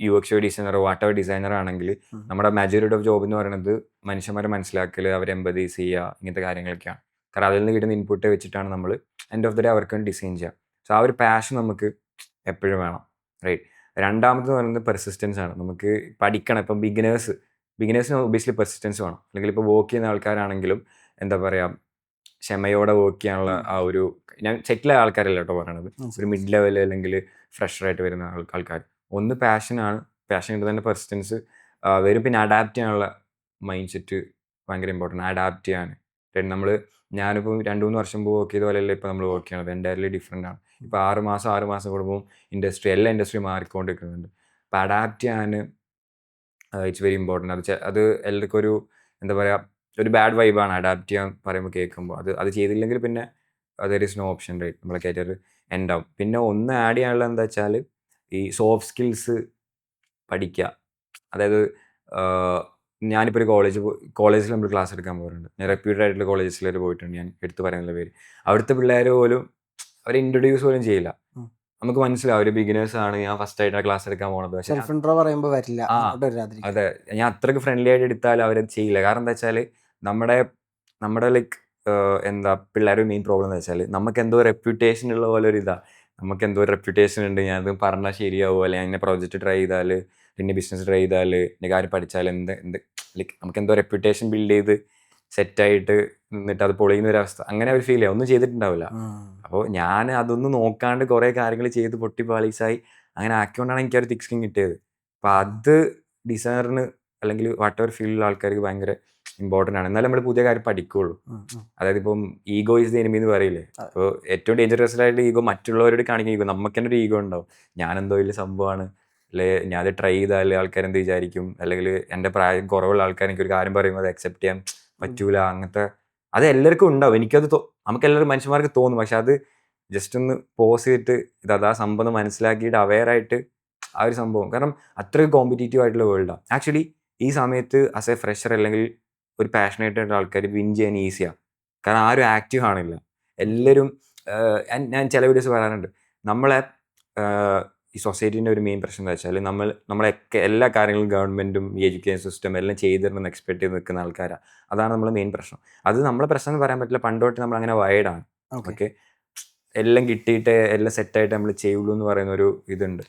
UX/UI ഡിസൈനറോ വാട്ടർ ഡിസൈനർ ആണെങ്കിൽ നമ്മുടെ മെജോറിറ്റി ഓഫ് ജോബ് എന്ന് പറയുന്നത് മനുഷ്യന്മാരെ മനസ്സിലാക്കൽ, അവരെ എംപതൈസ് ചെയ്യുക, ഇങ്ങനത്തെ കാര്യങ്ങളൊക്കെയാണ്. കാരണം അതിൽ നിന്ന് കിട്ടുന്ന ഇൻപുട്ട് വെച്ചിട്ടാണ് നമ്മൾ എൻഡ് ഓഫ് ദി ഡേ അവർക്ക് വേണ്ടി ഡിസൈൻ ചെയ്യുക. സോ ആ ഒരു പാഷൻ നമുക്ക് എപ്പോഴും വേണം, റൈറ്റ്? രണ്ടാമത് പറയുന്നത് പെർസിസ്റ്റൻസ് ആണ്. നമുക്ക് പഠിക്കണം. ഇപ്പം ബിഗിനേഴ്സിന് ഒബ്വിയസ്ലി പെർസിസ്റ്റൻസ് വേണം. അല്ലെങ്കിൽ ഇപ്പോൾ വർക്ക് ചെയ്യുന്ന ആൾക്കാരാണെങ്കിലും എന്താ പറയുക, ക്ഷമയോടെ വർക്ക് ചെയ്യാനുള്ള ആ ഒരു, ഞാൻ സെറ്റിലായ ആൾക്കാരല്ല കേട്ടോ പറയണത്, ഒരു മിഡ് ലെവൽ അല്ലെങ്കിൽ ഫ്രഷറായിട്ട് വരുന്ന ആൾക്കാർ. ഒന്ന് പാഷൻ കിട്ടുന്ന തന്നെ പെർസിസ്റ്റൻസ് വരും. പിന്നെ അഡാപ്റ്റ് ചെയ്യാനുള്ള മൈൻഡ് സെറ്റ് ഭയങ്കര ഇമ്പോർട്ടൻ്റ്. അഡാപ്റ്റ് ചെയ്യാൻ ഞാനിപ്പോൾ 2-3 വർഷം മുമ്പ് വർക്ക് ചെയ്ത പോലെയല്ല ഇപ്പോൾ നമ്മൾ വർക്ക് ചെയ്യണത്. എൻ്റയർലി ഡിഫറെൻ്റ് ആണ്. ഇപ്പോൾ 6 മാസം കൂടുമ്പോൾ എല്ലാ ഇൻഡസ്ട്രി മാറിക്കൊണ്ടിരിക്കുന്നുണ്ട്. അപ്പോൾ അഡാപ്റ്റ് ചെയ്യാൻ ഇറ്റ്സ് വെരി ഇമ്പോർട്ടൻ്റ്. അത് എല്ലാവർക്കും ഒരു എന്താ പറയുക, ഒരു ബാഡ് വൈബാണ് അഡാപ്റ്റ് ചെയ്യാൻ പറയുമ്പോൾ കേൾക്കുമ്പോൾ. അത് ചെയ്തില്ലെങ്കിൽ പിന്നെ there is no option, right? നമ്മളെ കരിയർ എൻഡ് ആവും. പിന്നെ ഒന്ന് ആഡ് ചെയ്യാനുള്ളത് എന്താ വെച്ചാൽ ഈ സോഫ്റ്റ് സ്കിൽസ് പഠിക്കുക. അതായത് ഞാനിപ്പോൾ ഒരു കോളേജിൽ നമ്മൾ ക്ലാസ് എടുക്കാൻ പോകാറുണ്ട്. ഞാൻ റെപ്യൂട്ടഡ് ആയിട്ടുള്ള കോളേജസിൽ പോയിട്ടുണ്ട്. ഞാൻ എടുത്തു പറയുന്ന പേര്. അവിടുത്തെ പിള്ളേർ പോലും അവരെ ഇൻട്രൊഡ്യൂസ് പോലും ചെയ്യില്ല. നമുക്ക് മനസ്സിലാവും അവർ ബിഗിനേഴ്സ് ആണ്, ഞാൻ ഫസ്റ്റ് ആയിട്ടാണ് ക്ലാസ് എടുക്കാൻ പോകുന്നത്. പക്ഷേ സെൽഫ് ഇൻട്രോ പറയുമ്പോൾ വരില്ല. അതെ, ഞാൻ അത്രയ്ക്ക് ഫ്രണ്ട്ലി ആയിട്ട് എടുത്താലും അവരത് ചെയ്യില്ല. കാരണം എന്താ വെച്ചാൽ നമ്മുടെ ലൈക്ക് എന്താ പിള്ളേരുടെ മെയിൻ പ്രോബ്ലം എന്ന് വെച്ചാൽ നമുക്ക് എന്തോ റെപ്യൂട്ടേഷൻ ഉള്ള പോലെ ഒരു ഇതാ. നമുക്ക് എന്തോ റെപ്യൂട്ടേഷൻ ഉണ്ട്, ഞാനത് പറഞ്ഞാൽ ശരിയാവും, അല്ലെങ്കിൽ അങ്ങനെ പ്രോജക്റ്റ് ട്രൈ ചെയ്താൽ, പിന്നെ ബിസിനസ് ട്രൈ ചെയ്താൽ, എൻ്റെ കാര്യം പഠിച്ചാൽ എന്ത് ലൈക്ക് നമുക്ക് എന്തോ റെപ്യൂട്ടേഷൻ ബിൽഡ് ചെയ്ത് സെറ്റായിട്ട് നിന്നിട്ട് അത് പൊളിയുന്ന ഒരു അവസ്ഥ. അങ്ങനെ ഒരു ഫീൽ ചെയ്യാം, ഒന്നും ചെയ്തിട്ടുണ്ടാവില്ല. അപ്പോൾ ഞാൻ അതൊന്നും നോക്കാണ്ട് കുറേ കാര്യങ്ങൾ ചെയ്ത് പൊട്ടി പാളീസായി അങ്ങനെ ആക്കിക്കൊണ്ടാണ് എനിക്ക് ഒരു തിക് സ്കിൻ കിട്ടിയത്. അപ്പോൾ അത് ഡിസൈനറിന് അല്ലെങ്കിൽ വാട്ട് എവർ ഫീൽഡിലുള്ള ആൾക്കാർക്ക് ഭയങ്കര ഇമ്പോർട്ടൻ്റ് ആണ്. എന്നാലും നമ്മൾ പുതിയ കാര്യം പഠിക്കുകയുള്ളൂ. അതായത് ഇപ്പം ഈഗോ ഇസ് ദി എനിമി എന്ന് പറയില്ലേ? അപ്പോൾ ഏറ്റവും ഡേഞ്ചറസ് ആയിട്ട് ഈഗോ മറ്റുള്ളവരോട് കാണിക്കുന്ന ഈഗോ. നമുക്ക് തന്നെ ഒരു ഈഗോ ഉണ്ടാവും, ഞാനെന്തോ വലിയ സംഭവമാണ്, അല്ലെ ഞാനത് ട്രൈ ചെയ്താൽ ആൾക്കാരെന്ത് വിചാരിക്കും, അല്ലെങ്കിൽ എൻ്റെ പ്രായം കുറവുള്ള ആൾക്കാർ എനിക്കൊരു കാര്യം പറയുമ്പോൾ അത് അക്സെപ്റ്റ് ചെയ്യാൻ പറ്റൂല, അങ്ങനത്തെ അത് എല്ലാവർക്കും ഉണ്ടാവും. എനിക്കത് നമുക്ക് എല്ലാവരും മനുഷ്യന്മാർക്ക് തോന്നും. പക്ഷെ അത് ജസ്റ്റ് ഒന്ന് പോസ് ചെയ്തിട്ട് ഇതാ സംഭവം മനസ്സിലാക്കിയിട്ട് അവെയറായിട്ട് ആ ഒരു സംഭവം. കാരണം അത്രയും കോമ്പറ്റീറ്റീവ് ആയിട്ടുള്ള വേൾഡാണ്. ആക്ച്വലി ഈ സമയത്ത് ആസ് എ ഫ്രഷർ അല്ലെങ്കിൽ ഒരു പാഷനേറ്റ് ആയിട്ടുള്ള ആൾക്കാർ വിൻ ചെയ്യാൻ ഈസിയാണ്. കാരണം ആരും ആക്റ്റീവ് ആണില്ല. എല്ലാവരും ഞാൻ ചില വീഡിയോസ് പറയാറുണ്ട്, നമ്മളെ ഈ സൊസൈറ്റീൻ്റെ ഒരു മെയിൻ പ്രശ്നം എന്താ വെച്ചാൽ നമ്മളൊക്കെ എല്ലാ കാര്യങ്ങളും ഗവൺമെൻറ്റും ഈ എഡ്യൂക്കേഷൻ സിസ്റ്റം എല്ലാം ചെയ്തു തരണമെന്ന് എക്സ്പെക്ട് ചെയ്ത് നിൽക്കുന്ന ആൾക്കാരാണ്. അതാണ് നമ്മളെ മെയിൻ പ്രശ്നം. അത് നമ്മളെ പ്രശ്നം എന്ന് പറയാൻ പറ്റില്ല, പണ്ടോട്ട് നമ്മൾ അങ്ങനെ വൈഡാണ്. ഓക്കെ, എല്ലാം കിട്ടിയിട്ട് എല്ലാം സെറ്റായിട്ട് നമ്മൾ ചെയ്യുള്ളൂ എന്ന് പറയുന്ന ഒരു ഇതുണ്ട്.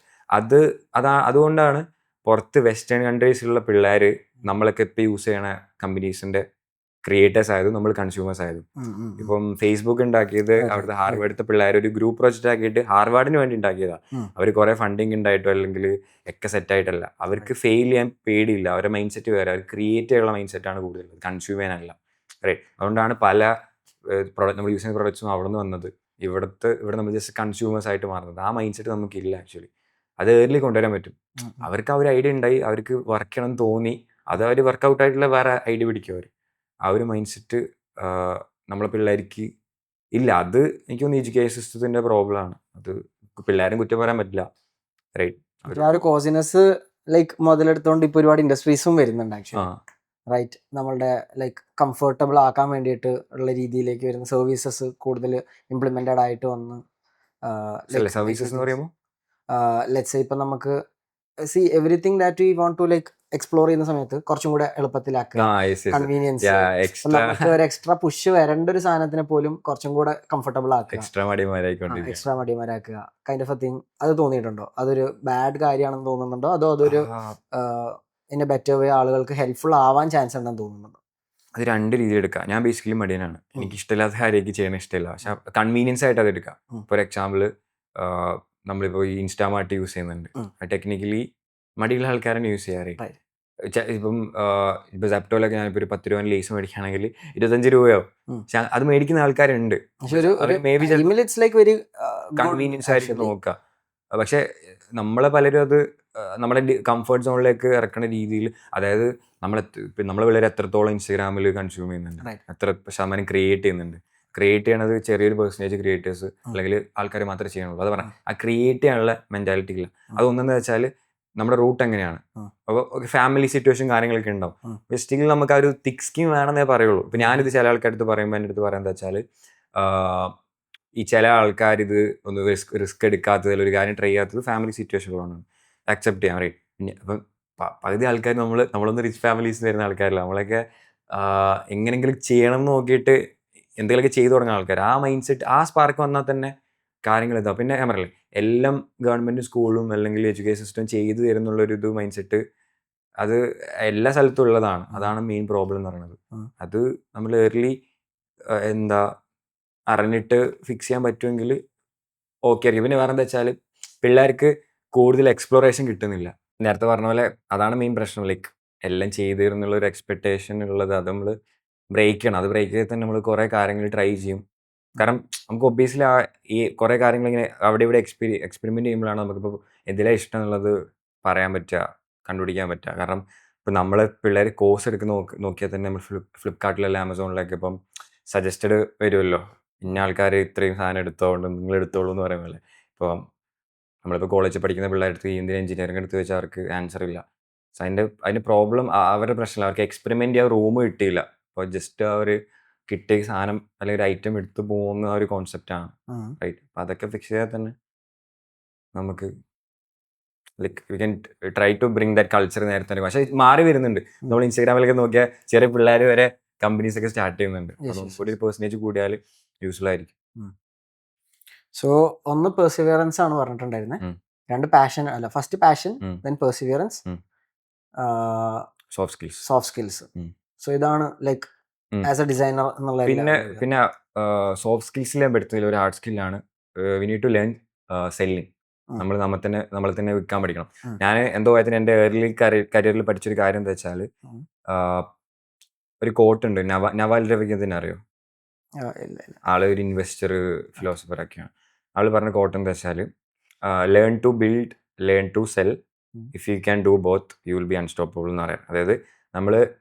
അതുകൊണ്ടാണ് പുറത്ത് വെസ്റ്റേൺ കൺട്രീസിലുള്ള പിള്ളേർ നമ്മളൊക്കെ ഇപ്പോൾ യൂസ് ചെയ്യണ കമ്പനീസിൻ്റെ ക്രിയേറ്റേഴ്സ് ആയതും നമ്മൾ കൺസ്യൂമേഴ്സ് ആയതും. ഇപ്പം ഫേസ്ബുക്ക് ഉണ്ടാക്കിയത് അവിടുത്തെ ഹാർവാർഡിലത്തെ പിള്ളേർ ഒരു ഗ്രൂപ്പ് പ്രോജക്റ്റ് ആക്കിയിട്ട് ഹാർവാർഡിന് വേണ്ടി ഉണ്ടാക്കിയതാണ്. അവർ കുറേ ഫണ്ടിങ് ഉണ്ടായിട്ടോ അല്ലെങ്കിൽ ഒക്കെ സെറ്റായിട്ടല്ല. അവർക്ക് ഫെയിൽ ചെയ്യാൻ പേടിയില്ല, അവരുടെ മൈൻഡ് സെറ്റ് വേറെ, അവർ ക്രിയേറ്റ് ചെയ്യാനുള്ള മൈൻഡ് സെറ്റാണ് കൂടുതൽ, കൺസ്യൂം ചെയ്യാനല്ല. റൈറ്റ്? അതുകൊണ്ടാണ് പല നമ്മൾ യൂസ് ചെയ്യുന്ന പ്രോഡക്ട്സും അവിടെ നിന്ന് വന്നത്. ഇവിടെ നമ്മൾ ജസ്റ്റ് കൺസ്യൂമേഴ്സ് ആയിട്ട് മാറുന്നത്. ആ മൈൻഡ് സെറ്റ് നമുക്കില്ല ആക്ച്വലി. അത് ഏർലി കൊണ്ടുവരാൻ പറ്റും. അവർക്ക് ആ ഒരു ഐഡിയ ഉണ്ടായി, അവർക്ക് വർക്ക് ചെയ്യണം എന്ന് തോന്നി, അത് അവർ വർക്കൗട്ട് ആയിട്ടുള്ള വേറെ ഐഡിയ പിടിക്കും അവർ. ആ ഒരു മൈൻഡ് സെറ്റ് നമ്മളെ പിള്ളേർക്ക് ഇല്ല. അത് എനിക്ക് തോന്നുന്നു എഡ്യൂക്കേഷൻ സിസ്റ്റത്തിൻ്റെ പ്രോബ്ലമാണ്. അത് പിള്ളേരും കുറ്റം പറയാൻ പറ്റില്ല. റൈറ്റ്? ആ ഒരു കോസിനെസ് ലൈക്ക് മുതലെടുത്തോണ്ട് ഇപ്പോൾ ഒരുപാട് ഇൻഡസ്ട്രീസും വരുന്നുണ്ട് ആക്ച്വലി. റൈറ്റ്? നമ്മളുടെ ലൈക്ക് കംഫർട്ടബിൾ ആക്കാൻ വേണ്ടിയിട്ട് ഉള്ള രീതിയിലേക്ക് വരുന്ന സർവീസസ് കൂടുതൽ ഇംപ്ലിമെൻറ്റഡ് ആയിട്ട് വന്ന് സർവീസസ് എന്ന് പറയുമ്പോൾ ലെറ്റ്സ് സേ ഇപ്പം നമുക്ക് everything that we want to like explore ചെയ്യുന്ന സമയത്ത് കുറച്ചും കൂടെ എളുപ്പത്തിലാക്കുക, കൺവീനിയൻസ്, നമുക്ക് ഒരു എക്സ്ട്രാ പുഷ് വരേണ്ട ഒരു സാധനത്തിനെ പോലും കുറച്ചും കൂടെ കംഫർട്ടബിൾ ആക്കുക, എക്സ്ട്രാ മടിമാരാക്കുക, കൈൻഡ് ഓഫ് എ തിങ്. അത് തോന്നിയിട്ടുണ്ടോ? അതൊരു ബാഡ് കാര്യമാണെന്ന് തോന്നുന്നുണ്ടോ, അതോ അതൊരു ഇൻ എ ബെറ്റർ വേ ആളുകൾക്ക് ഹെൽപ്ഫുൾ ആവാൻ ചാൻസ് ഉണ്ടെന്ന് തോന്നുന്നുണ്ടോ? അത് രണ്ട് രീതിയിൽ എടുക്കാം. ഞാൻ ബേസിക്കലി മടിയനാണ്, എനിക്ക് ഇഷ്ടമില്ലാത്ത കാര്യമൊക്കെ ചെയ്യണ ഇഷ്ടമില്ല. പക്ഷെ കൺവീനിയൻസ് ആയിട്ട് അത് എടുക്കാം. ഫോർ എക്സാമ്പിൾ നമ്മളിപ്പോൾ ഈ ഇൻസ്റ്റാമാർട്ട് യൂസ് ചെയ്യുന്നുണ്ട്. ടെക്നിക്കലി മടിയുള്ള ആൾക്കാരാണ് യൂസ് ചെയ്യാറ്. ഇപ്പം സെപ്റ്റോയിലൊക്കെ ഞാനിപ്പോൾ ഒരു 10 രൂപ ലേസ് മേടിക്കുകയാണെങ്കിൽ 25 രൂപയാവും. പക്ഷെ അത് മേടിക്കുന്ന ആൾക്കാരുണ്ട്. മേ ബി കൺവീനിയൻസ് ആയിരിക്കും നോക്കുക. പക്ഷെ നമ്മളെ പലരും അത് നമ്മുടെ കംഫർട്ട് സോണിലേക്ക് ഇറക്കുന്ന രീതിയിൽ, അതായത് നമ്മളെ പിള്ളേർ എത്രത്തോളം ഇൻസ്റ്റാഗ്രാമിൽ കൺസ്യൂം ചെയ്യുന്നുണ്ട്, എത്ര ശതമാനം ക്രിയേറ്റ് ചെയ്യുന്നുണ്ട്. ക്രിയേറ്റ് ചെയ്യണത് ചെറിയൊരു പെർസെൻറ്റേജ് ക്രിയേറ്റേഴ്സ് അല്ലെങ്കിൽ ആൾക്കാർ മാത്രമേ ചെയ്യണുള്ളൂ. അത് പറഞ്ഞാൽ ആ ക്രിയേറ്റ് ചെയ്യാനുള്ള മെൻറ്റാലിറ്റി ഇല്ല. അതൊന്നെന്ന് വെച്ചാൽ നമ്മുടെ റൂട്ട് എങ്ങനെയാണ്. അപ്പോൾ ഫാമിലി സിറ്റുവേഷൻ കാര്യങ്ങളൊക്കെ ഉണ്ടാവും. സ്റ്റിൽ നമുക്ക് ആ ഒരു തിക് സ്കിൻ വേണമെന്നേ പറയുള്ളൂ. ഇപ്പം ഞാനിത് ചില ആൾക്കാരടുത്ത് പറയുമ്പോൾ എൻ്റെ അടുത്ത് പറയാൻ വെച്ചാൽ, ഈ ചില ആൾക്കാർ ഇത് ഒന്ന് റിസ്ക് എടുക്കാത്തതിൽ ഒരു കാര്യം ട്രൈ ചെയ്യാത്തത് ഫാമിലി സിറ്റുവേഷനുകളാണ്. അക്സെപ്റ്റ് ചെയ്യാൻ റൈറ്റ്. അപ്പം പകുതി ആൾക്കാർ നമ്മളൊന്ന് റിച്ച് ഫാമിലീസ് വരുന്ന ആൾക്കാരല്ല. നമ്മളൊക്കെ എങ്ങനെയെങ്കിലും ചെയ്യണം എന്ന് നോക്കിയിട്ട് എന്തെങ്കിലുമൊക്കെ ചെയ്തു തുടങ്ങുന്ന ആൾക്കാർ. ആ മൈൻഡ് സെറ്റ്, ആ സ്പാർക്ക് വന്നാൽ തന്നെ കാര്യങ്ങൾ ഇതാ. പിന്നെ ഞാൻ പറയില്ലേ, എല്ലാം ഗവൺമെൻറ് സ്കൂളും അല്ലെങ്കിൽ എഡ്യൂക്കേഷൻ സിസ്റ്റം ചെയ്തു തരുന്നുള്ളൊരു ഇത് മൈൻഡ് സെറ്റ് അത് എല്ലാ സ്ഥലത്തും ഉള്ളതാണ്. അതാണ് മെയിൻ പ്രോബ്ലം എന്ന് പറയുന്നത്. അത് നമ്മൾ ഏർലി അറിഞ്ഞിട്ട് ഫിക്സ് ചെയ്യാൻ പറ്റുമെങ്കിൽ ഓക്കെ ആയിരിക്കും. പിന്നെ വേറെ എന്താ വെച്ചാൽ പിള്ളേർക്ക് കൂടുതൽ എക്സ്പ്ലോറേഷൻ കിട്ടുന്നില്ല. നേരത്തെ പറഞ്ഞ പോലെ അതാണ് മെയിൻ പ്രശ്നം. ലൈക്ക് എല്ലാം ചെയ്തു തരുന്നുള്ളൊരു എക്സ്പെക്റ്റേഷൻ ഉള്ളത്, അത് നമ്മൾ ബ്രേക്ക് ചെയ്യണം. അത് ബ്രേക്ക് ചെയ്ത് തന്നെ നമ്മൾ കുറേ കാര്യങ്ങൾ ട്രൈ ചെയ്യും. കാരണം നമുക്ക് ഒബ്വിയസ്ലി ഈ കുറേ കാര്യങ്ങൾ ഇങ്ങനെ അവിടെ ഇവിടെ എക്സ്പെരിമെൻറ്റ് ചെയ്യുമ്പോഴാണ് നമുക്കിപ്പോൾ എന്തിലാണ് ഇഷ്ടം എന്നുള്ളത് പറയാൻ പറ്റുക, കണ്ടുപിടിക്കാൻ പറ്റുക. കാരണം ഇപ്പം നമ്മൾ പിള്ളേർ കോഴ്സ് എടുക്കുന്ന നോക്കിയാൽ തന്നെ നമ്മൾ ഫ്ലിപ്കാർട്ടിലല്ല ആമസോണിലൊക്കെ ഇപ്പം സജസ്റ്റഡ് വരുമല്ലോ, ഇന്ന ആൾക്കാർ ഇത്രയും സാധനം എടുത്തോണ്ട് നിങ്ങൾ എടുത്തോളൂ എന്ന് പറയുമ്പോൾ. ഇപ്പം നമ്മളിപ്പോൾ കോളേജിൽ പഠിക്കുന്ന പിള്ളേർക്ക് എന്തിനും എഞ്ചിനീയറിംഗ് എടുത്ത് വെച്ചാൽ അവർക്ക് ആൻസർ ഇല്ല. സോ അതിൻ്റെ പ്രോബ്ലം അവരുടെ പ്രശ്നമില്ല, അവർക്ക് എക്സ്പെരിമെൻ്റ് ചെയ്യാൻ റൂം കിട്ടിയില്ല. അപ്പോൾ ജസ്റ്റ് അവർ കിട്ടിയ സാധനം അല്ലെങ്കിൽ ഒരു ഐറ്റം എടുത്ത് പോകുന്ന ഒരു കോൺസെപ്റ്റാണ്, റൈറ്റ്? അപ്പം അതൊക്കെ ഫിക്സ് ചെയ്താൽ തന്നെ നമുക്ക് like we can try to bring that culture നേരത്തെ. പക്ഷേ മാറി വരുന്നുണ്ട്. നമ്മൾ ഇൻസ്റ്റാഗ്രാമിലൊക്കെ നോക്കിയാൽ ചെറിയ പിള്ളേർ വരെ കമ്പനീസ് ഒക്കെ സ്റ്റാർട്ട് ചെയ്യുന്നുണ്ട്. അപ്പം കൂടി പെർസെൻറ്റേജ് കൂടിയാൽ യൂസ്ഫുൾ ആയിരിക്കും. സോ ഒന്ന് പെർസിവിയറൻസ് ആണ് പറഞ്ഞിട്ടുണ്ടായിരുന്നത്, രണ്ട് പാഷൻ അല്ല, first passion, then perseverance, soft skills. So ഇതാണ് ലൈക്ക് ആസ് എ ഡിസൈനർ എന്നുള്ള. പിന്നെ സോഫ്റ്റ് സ്കിൽസിൽ ഞാൻ പെടുത്തുന്നില്ല, ഒരു ഹാർഡ് സ്കില്ലാണ്. We need to learn selling. നമ്മളെ തന്നെ വിൽക്കാൻ പഠിക്കണം. ഞാൻ എന്തോ കാര്യത്തിന് എൻ്റെ ഏർലി കരിയറിൽ പഠിച്ചൊരു കാര്യം എന്താ വെച്ചാൽ, ഒരു കോട്ട് ഉണ്ട്, നവാൽ രവിചന്ദ്രൻ അറിയോ? ആള് ഒരു ഇൻവെസ്റ്റർ ഫിലോസഫർ ഒക്കെയാണ്. ആള് പറഞ്ഞ കോട്ട് എന്താ വെച്ചാൽ, learn to build, learn to sell, if you can do both you will be unstoppable എന്ന് പറയാം. അതായത് നമ്മൾ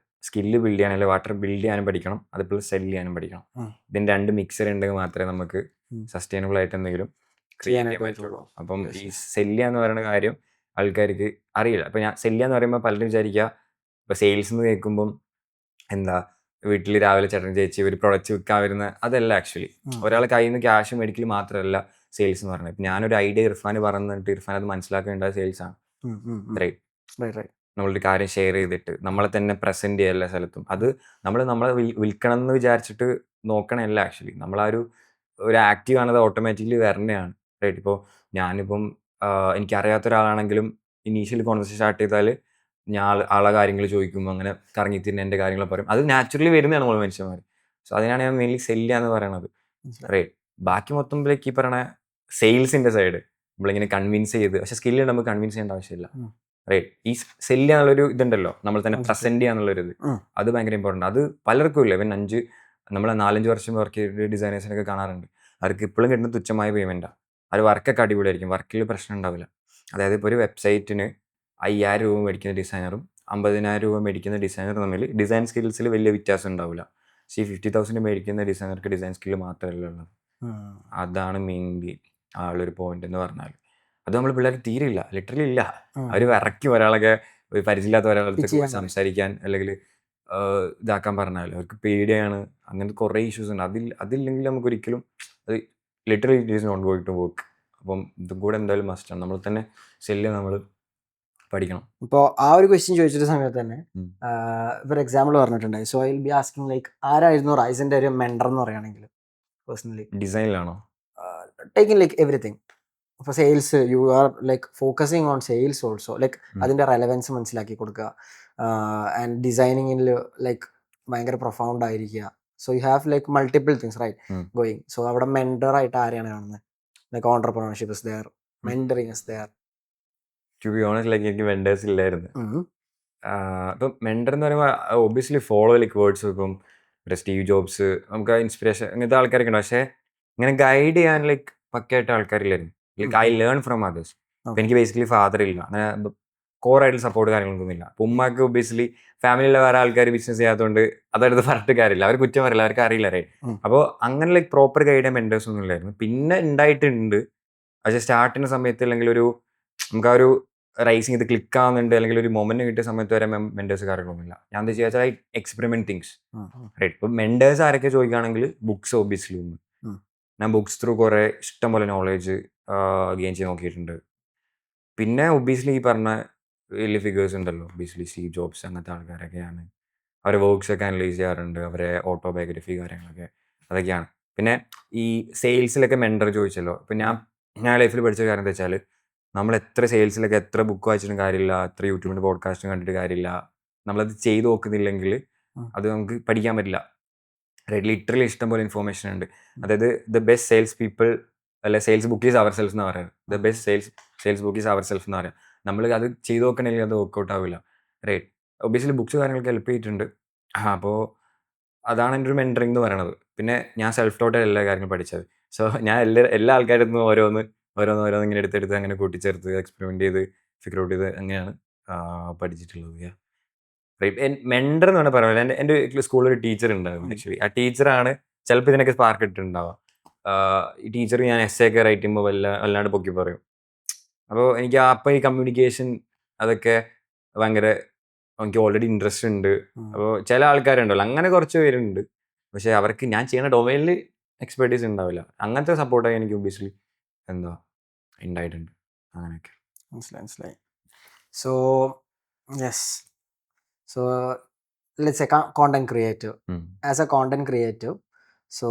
സ്കില്ല് ബിൽഡ് ചെയ്യാൻ അല്ലെങ്കിൽ വാട്ടർ ബിൽഡ് ചെയ്യാനും പഠിക്കണം, അതുപോലെ സെല് ചെയ്യാനും പഠിക്കണം. ഇതിൻ്റെ രണ്ട് മിക്സർ ഉണ്ടെങ്കിൽ മാത്രമേ നമുക്ക് സസ്റ്റൈനബിൾ ആയിട്ട് എന്തെങ്കിലും ചെയ്യാൻ പറ്റുള്ളൂ. അപ്പം ഈ സെല്ല് എന്ന് പറയുന്ന കാര്യം ആൾക്കാർക്ക് അറിയില്ല. അപ്പം ഞാൻ സെല്ല് എന്ന് പറയുമ്പോൾ പലരും വിചാരിക്കുക, ഇപ്പം സെയിൽസ് എന്ന് കേൾക്കുമ്പം എന്താ വീട്ടിൽ രാവിലെ ചേട്ടൻ ചേച്ചി ഒരു പ്രൊഡക്റ്റ് വിൽക്കാൻ വരുന്ന, അതല്ല. ആക്ച്വലി ഒരാൾ കയ്യിൽ നിന്ന് ക്യാഷ് മേടിക്കൽ മാത്രമല്ല സെയിൽസ് എന്ന് പറയുന്നത്. ഇപ്പം ഞാനൊരു ഐഡിയ ഇർഫാൻ പറഞ്ഞിട്ട് ഇർഫാൻ അത് മനസ്സിലാക്കേണ്ട സെയിൽസ് ആണ്, റൈറ്റ്? നമ്മളൊരു കാര്യം ഷെയർ ചെയ്തിട്ട് നമ്മളെ തന്നെ പ്രസന്റ് ചെയ്യുക എല്ലാ സ്ഥലത്തും. അത് നമ്മളെ വിൽക്കണം എന്ന് വിചാരിച്ചിട്ട് നോക്കണമല്ല. ആക്ച്വലി നമ്മളൊരു ആക്റ്റീവ് ആണത് ഓട്ടോമാറ്റിക്കലി വരണയാണ്, റൈറ്റ്? ഇപ്പോൾ ഞാനിപ്പം എനിക്കറിയാത്ത ഒരാളാണെങ്കിലും ഇനീഷ്യൽ കോൺവെർസേഷൻ സ്റ്റാർട്ട് ചെയ്താൽ ഞാൻ ആളെ കാര്യങ്ങൾ ചോദിക്കുമ്പോൾ അങ്ങനെ കറങ്ങി തിരിഞ്ഞ് എൻ്റെ കാര്യങ്ങൾ പറയും. അത് നാച്ചുറലി വരുന്നതാണ് നമ്മൾ മനുഷ്യന്മാർ. സോ അതിനാണ് ഞാൻ മെയിൻലി സെല്ല് എന്ന് പറയുന്നത്, റൈറ്റ്? ബാക്കി മൊത്തത്തിലേക്ക് ഈ പറയണ സെയിൽസിൻ്റെ സൈഡ് നമ്മളിങ്ങനെ കൺവിൻസ് ചെയ്ത്, പക്ഷേ സ്കില്ല് നമുക്ക് കൺവിൻസ് ചെയ്യേണ്ട ആവശ്യമില്ല, റൈറ്റ്? ഈ സെല്ല് ചെയ്യാനുള്ളൊരു ഇതുണ്ടല്ലോ, നമ്മൾ തന്നെ പ്രസന്റ് ചെയ്യാന്നുള്ളൊരു ഇത്, അത് ഭയങ്കര ഇമ്പോർട്ടൻ്റ്. അത് പലർക്കും ഇല്ല. ഇവൻ നമ്മൾ 4-5 വർഷം വർക്ക് ചെയ്ത ഡിസൈനേഴ്സിനൊക്കെ കാണാറുണ്ട്, അവർക്ക് ഇപ്പോഴും കിട്ടുന്ന തുച്ഛമായ പേയ്മെൻറ്റാണ്. അവർ വർക്കൊക്കെ അടിപൊളിയായിരിക്കും, വർക്കിൽ പ്രശ്നം ഉണ്ടാവില്ല. അതായത് ഇപ്പോൾ ഒരു വെബ്സൈറ്റിന് 5,000 രൂപ മേടിക്കുന്ന ഡിസൈനറും 50,000 രൂപ മേടിക്കുന്ന ഡിസൈനറും തമ്മിൽ ഡിസൈൻ സ്കിൽസിൽ വലിയ വ്യത്യാസം ഉണ്ടാവില്ല. പക്ഷേ ഈ 50,000 മേടിക്കുന്ന ഡിസൈനർക്ക് ഡിസൈൻ സ്കില്ല് മാത്രമല്ല ഉള്ളത്. അതാണ് മെയിൻലി ആളൊരു പോയിന്റ് എന്ന് പറഞ്ഞാൽ. അത് നമ്മൾ പിള്ളേർ തീരില്ല, ലിറ്ററലി ഇല്ല. അവർ വിറയ്ക്കും ഒരാളൊക്കെ, പരിചയമില്ലാത്ത ഒരാളടുത്ത് സംസാരിക്കാൻ അല്ലെങ്കിൽ ഇതാക്കാൻ പറഞ്ഞാൽ അവർക്ക് പേടിയാണ്. അങ്ങനത്തെ കുറേ ഇഷ്യൂസ് ഉണ്ട്. അതില്ലെങ്കിൽ നമുക്ക് ഒരിക്കലും അത് literally it is not going to work. അപ്പം ഇതും കൂടെ എന്തായാലും മസ്റ്റാണ്. നമ്മൾ തന്നെ സെല്ല് നമ്മൾ പഠിക്കണം. ഇപ്പോൾ ആ ഒരു ക്വസ്റ്റ്യൻ ചോദിച്ചിട്ട് സമയത്ത് തന്നെ ഒരു എക്സാമ്പിൾ പറഞ്ഞിട്ടുണ്ടായി. So I will be asking like, ആരായിരുന്നു റൈസിന്റെ ഒരു മെൻഡർ എന്ന് പറയുകയാണെങ്കിൽ പേഴ്സണലി? ഡിസൈനിലാണോ? Taking like everything. ഇപ്പോൾ sales, you are like focusing on sales also, like അതിൻ്റെ റെലവൻസ് മനസ്സിലാക്കി കൊടുക്കുക. ആൻഡ് ഡിസൈനിങ്ങിൽ ലൈക്ക് ഭയങ്കര പ്രൊഫൗണ്ട് ആയിരിക്കുക. So you have like multiple things right going. So അവിടെ മെൻഡർ ആയിട്ട് ആരെയാണ് കാണുന്നത്? Like entrepreneurship is there, mentoring is there. To be honest, like എനിക്ക് മെൻഡേഴ്സ് ഇല്ലായിരുന്നു. ഇപ്പം മെൻഡർ എന്ന് പറയുമ്പോൾ ഒബ്വിയസ്ലി ഫോളോ ലൈക്ക് വേർഡ്സ് വെക്കും, ഒരു സ്റ്റീവ് ജോബ്സ്, നമുക്ക് ഇൻസ്പിറേഷൻ അങ്ങനത്തെ ആൾക്കാരൊക്കെ ഉണ്ട്. പക്ഷേ ഇങ്ങനെ ഗൈഡ് ചെയ്യാൻ ലൈക്ക് പക്കയായിട്ട് ആൾക്കാരില്ലായിരുന്നു. Like I learn from others. അപ്പം എനിക്ക് ബേസിക്കലി ഫാദർ ഇല്ല, അങ്ങനെ കോറായിട്ട് സപ്പോർട്ട് കാര്യങ്ങളൊന്നുമില്ല. അപ്പം ഉമ്മക്ക് ഒബ്വിയസ്ലി ഫാമിലിയിലെ വേറെ ആൾക്കാർ ബിസിനസ് ചെയ്യാത്തതുകൊണ്ട് അതെടുത്ത് പറഞ്ഞിട്ട് കാര്യമില്ല, അവർ കുറ്റം പറയില്ല, അവർക്ക് അറിയില്ല, റൈറ്റ്? അപ്പോൾ അങ്ങനെ ലൈക്ക് പ്രോപ്പർ ഗൈഡ് ചെയ്യാൻ മെൻഡേഴ്സ് ഒന്നും ഇല്ലായിരുന്നു. പിന്നെ ഉണ്ടായിട്ടുണ്ട്, പക്ഷേ സ്റ്റാർട്ടിൻ്റെ സമയത്ത് അല്ലെങ്കിൽ നമുക്ക് ആ ഒരു റൈസിങ് ഇത് ക്ലിക്ക് ആവുന്നുണ്ട് അല്ലെങ്കിൽ ഒരു മൊമെന്റ് കിട്ടിയ സമയത്ത് വരെ മെൻഡേഴ്സ് കാര്യങ്ങളൊന്നുമില്ല. ഞാൻ എന്താ ചെയ്യുക വെച്ചാൽ എക്സ്പെരിമെന്റ് തിങ്സ്, റൈറ്റ്? ഇപ്പം മെൻഡേഴ്സ് ആരൊക്കെ ചോദിക്കുകയാണെങ്കിൽ ബുക്സ് ഒബ്വിയസ്ലി ഉണ്ട്. ഞാൻ ബുക്സ് ത്രൂ കുറേ ഇഷ്ടംപോലെ നോളേജ് ഗെയിൻ ചെയ്ത് നോക്കിയിട്ടുണ്ട്. പിന്നെ ഒബ്വിയസ്ലി ഈ പറഞ്ഞ വലിയ ഫിഗേഴ്സ് ഉണ്ടല്ലോ, ഒബ്വിയസ്ലി സ്റ്റീവ് ജോബ്സ് അങ്ങനത്തെ ആൾക്കാരൊക്കെയാണ്. അവരെ വർക്ക്സ് ഒക്കെ അനലൈസ് ചെയ്യാറുണ്ട്, അവരെ ഓട്ടോബയോഗ്രഫി കാര്യങ്ങളൊക്കെ, അതൊക്കെയാണ്. പിന്നെ ഈ സെയിൽസിലൊക്കെ മെൻഡർ ചോദിച്ചല്ലോ. ഇപ്പം ഞാൻ ലൈഫിൽ പഠിച്ച കാര്യം എന്താ വെച്ചാൽ, നമ്മൾ എത്ര സെയിൽസിലൊക്കെ എത്ര ബുക്ക് വായിച്ചിട്ടും കാര്യമില്ല, എത്ര യൂട്യൂബിൻ്റെ പോഡ്കാസ്റ്റും കണ്ടിട്ട് കാര്യമില്ല. നമ്മളത് ചെയ്ത് നോക്കുന്നില്ലെങ്കിൽ അത് നമുക്ക് പഠിക്കാൻ പറ്റില്ല, റൈറ്റ്? ലിറ്ററലി ഇഷ്ടംപോലെ ഇൻഫോർമേഷൻ ഉണ്ട്. അതായത് ദ ബെസ്റ്റ് സെയിൽസ് പീപ്പിൾ അല്ലെ sales book is yourself എന്ന് പറയുന്നത്. The best sales book is yourself എന്ന് പറയാം. നമ്മൾ അത് ചെയ്ത് നോക്കണമെങ്കിൽ അത് വർക്കൗട്ട് ആവില്ല, റൈറ്റ്? ഒബ്വിയസ്ലി ബുക്സ് കാര്യങ്ങൾക്ക് ഹെൽപ്പ് ചെയ്തിട്ടുണ്ട്. അപ്പോൾ അതാണ് എൻ്റെ ഒരു മെൻറ്ററിങ് എന്ന് പറയണത്. പിന്നെ ഞാൻ സെൽഫ് ടോട്ടാണ് എല്ലാ കാര്യങ്ങളും പഠിച്ചത്. സോ ഞാൻ എല്ലാ ആൾക്കാരിൽ നിന്നും ഓരോന്ന് ഇങ്ങനെ എടുത്തെടുത്ത് അങ്ങനെ കൂട്ടിച്ചേർത്ത് എക്സ്പെരിമെൻറ്റ് ചെയ്ത് ഫിഗർ ഔട്ട് ചെയ്ത് അങ്ങനെയാണ് പഠിച്ചിട്ടുള്ളത്. മെൻഡർ എന്ന് പറഞ്ഞാൽ പറയുന്നത് എൻ്റെ സ്കൂളിൽ ഒരു ടീച്ചർ ഉണ്ടാവും ആക്ച്വലി. ആ ടീച്ചറാണ് ചിലപ്പോൾ ഇതിനൊക്കെ സ്പാർക്ക് ഇട്ടിട്ടുണ്ടാവുക. ഈ ടീച്ചർ ഞാൻ എസ് ഒക്കെ റൈറ്റ് ചെയ്യുമ്പോൾ വല്ലാണ്ട് പൊക്കി പറയും. അപ്പോൾ എനിക്ക് അപ്പം ഈ കമ്മ്യൂണിക്കേഷൻ അതൊക്കെ ഭയങ്കര എനിക്ക് ഓൾറെഡി ഇൻട്രസ്റ്റ് ഉണ്ട്. അപ്പോൾ ചില ആൾക്കാരുണ്ടല്ലോ അങ്ങനെ കുറച്ച് പേരുണ്ട്, പക്ഷെ അവർക്ക് ഞാൻ ചെയ്യുന്ന ഡൊമൈനിൽ എക്സ്പെർട്ടീസ് ഉണ്ടാവില്ല. അങ്ങനത്തെ സപ്പോർട്ടായി എനിക്ക് ഒബ്വിയസ്ലി എന്താ ഉണ്ടായിട്ടുണ്ട്. അങ്ങനെയൊക്കെ മനസ്സിലായി. So yes, so let's A content creative. As A content creative, so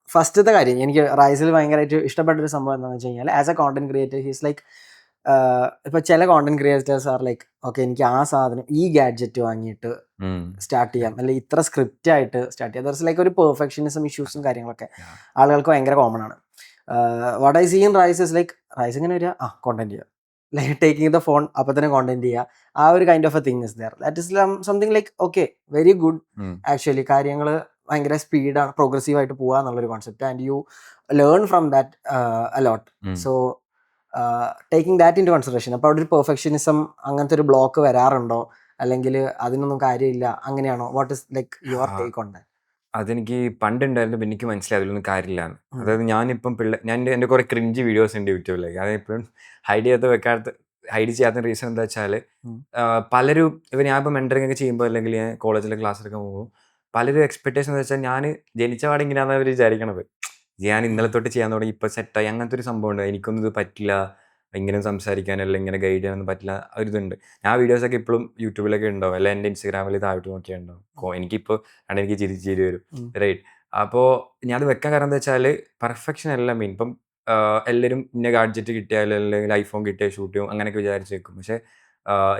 ഫസ്റ്റത്തെ കാര്യം എനിക്ക് റൈസിൽ ഭയങ്കരമായിട്ട് ഇഷ്ടപ്പെട്ടൊരു സംഭവം എന്താണെന്ന് വെച്ച് കഴിഞ്ഞാൽ, as A content creator he's like, ഇപ്പോൾ ചില content creators are like, okay എനിക്ക് ആ സാധനം ഈ ഗാഡ്ജറ്റ് വാങ്ങിയിട്ട് സ്റ്റാർട്ട് ചെയ്യാം, അല്ലെങ്കിൽ ഇത്ര സ്ക്രിപ്റ്റ് ആയിട്ട് സ്റ്റാർട്ട് ചെയ്യാം. ദർസ് ലൈക്ക് ഒരു പെർഫെക്ഷനിസം ഇഷ്യൂസും കാര്യങ്ങളൊക്കെ ആളുകൾക്ക് ഭയങ്കര കോമൺ ആണ്. What I see in rise is like, rise ഇങ്ങനെ വരിക, കോണ്ടന്റ് ചെയ്യുക, ലൈക്ക് ടേക്കിംഗ് ദ ഫോൺ അപ്പോൾ തന്നെ കോണ്ടന്റ് ചെയ്യുക, ആ ഒരു kind of a thing is there. That is something like okay, very good actually. കാര്യങ്ങൾ ഭയങ്കര സ്പീഡാണ്, പ്രോഗ്രസീവ് ആയിട്ട് പോകുക എന്നുള്ളൊരു concept, and you learn from that a lot. So taking that into consideration. അപ്പോൾ അവിടെ ഒരു പെർഫെക്ഷനിസം അങ്ങനത്തെ ഒരു ബ്ലോക്ക് വരാറുണ്ടോ, അല്ലെങ്കിൽ അതിനൊന്നും കാര്യമില്ല, അങ്ങനെയാണോ? What is like your take on that? അതെനിക്ക് പണ്ടുണ്ടായിരുന്നു, പിന്നെ എനിക്ക് മനസ്സിലായി അതിലൊന്നും കാര്യമില്ലാന്ന്. അതായത് ഞാനിപ്പം ഞാൻ എൻ്റെ കുറേ ക്രിഞ്ച് വീഡിയോസ് ഉണ്ട് യൂട്യൂബിലേക്ക്, അത് എപ്പോഴും ഹൈഡ് ചെയ്യാത്ത റീസൺ എന്താ വെച്ചാൽ, പലരും ഇപ്പം ഞാൻ ഇപ്പം മെൻറ്ററിംഗ് ഒക്കെ ചെയ്യുമ്പോൾ അല്ലെങ്കിൽ ഞാൻ കോളേജിലെ ക്ലാസ്സിലൊക്കെ പോകുമ്പോൾ പലരും എക്സ്പെക്ടേഷൻ എന്ന് വെച്ചാൽ ഞാൻ ജനിച്ച പാടെ ഇങ്ങനെയാണെന്ന് അവർ വിചാരിക്കണത്. ഞാൻ ഇന്നലെ തൊട്ട് ചെയ്യാൻ തുടങ്ങി ഇപ്പം സെറ്റായി, അങ്ങനത്തെ ഒരു സംഭവം ഉണ്ട്. എനിക്കൊന്നും ഇത് പറ്റില്ല, ഇങ്ങനെ സംസാരിക്കാനല്ല ഇങ്ങനെ ഗൈഡ് ചെയ്യാനൊന്നും പറ്റില്ല, ഒരിതുണ്ട്. ഞാൻ വീഡിയോസൊക്കെ ഇപ്പോഴും യൂട്യൂബിലൊക്കെ ഉണ്ടാവും, അല്ല എൻ്റെ ഇൻസ്റ്റാഗ്രാമിൽ താഴോട്ട് നോക്കിയാൽ ഉണ്ടാവും. എനിക്കിപ്പോൾ ആണ് എനിക്ക് ചിരി വരും, റൈറ്റ്. അപ്പോൾ ഞാൻ അത് വെക്കാൻ കാരണം എന്താ വെച്ചാൽ, പെർഫെക്ഷൻ അല്ല മെയിൻ. ഇപ്പം എല്ലാവരും ഇന്ന ഗാഡ്ജറ്റ് കിട്ടിയാൽ അല്ലെങ്കിൽ ഐഫോൺ കിട്ടിയാൽ ഷൂട്ട് ചെയ്യും അങ്ങനെയൊക്കെ വിചാരിച്ച് വെക്കും. പക്ഷേ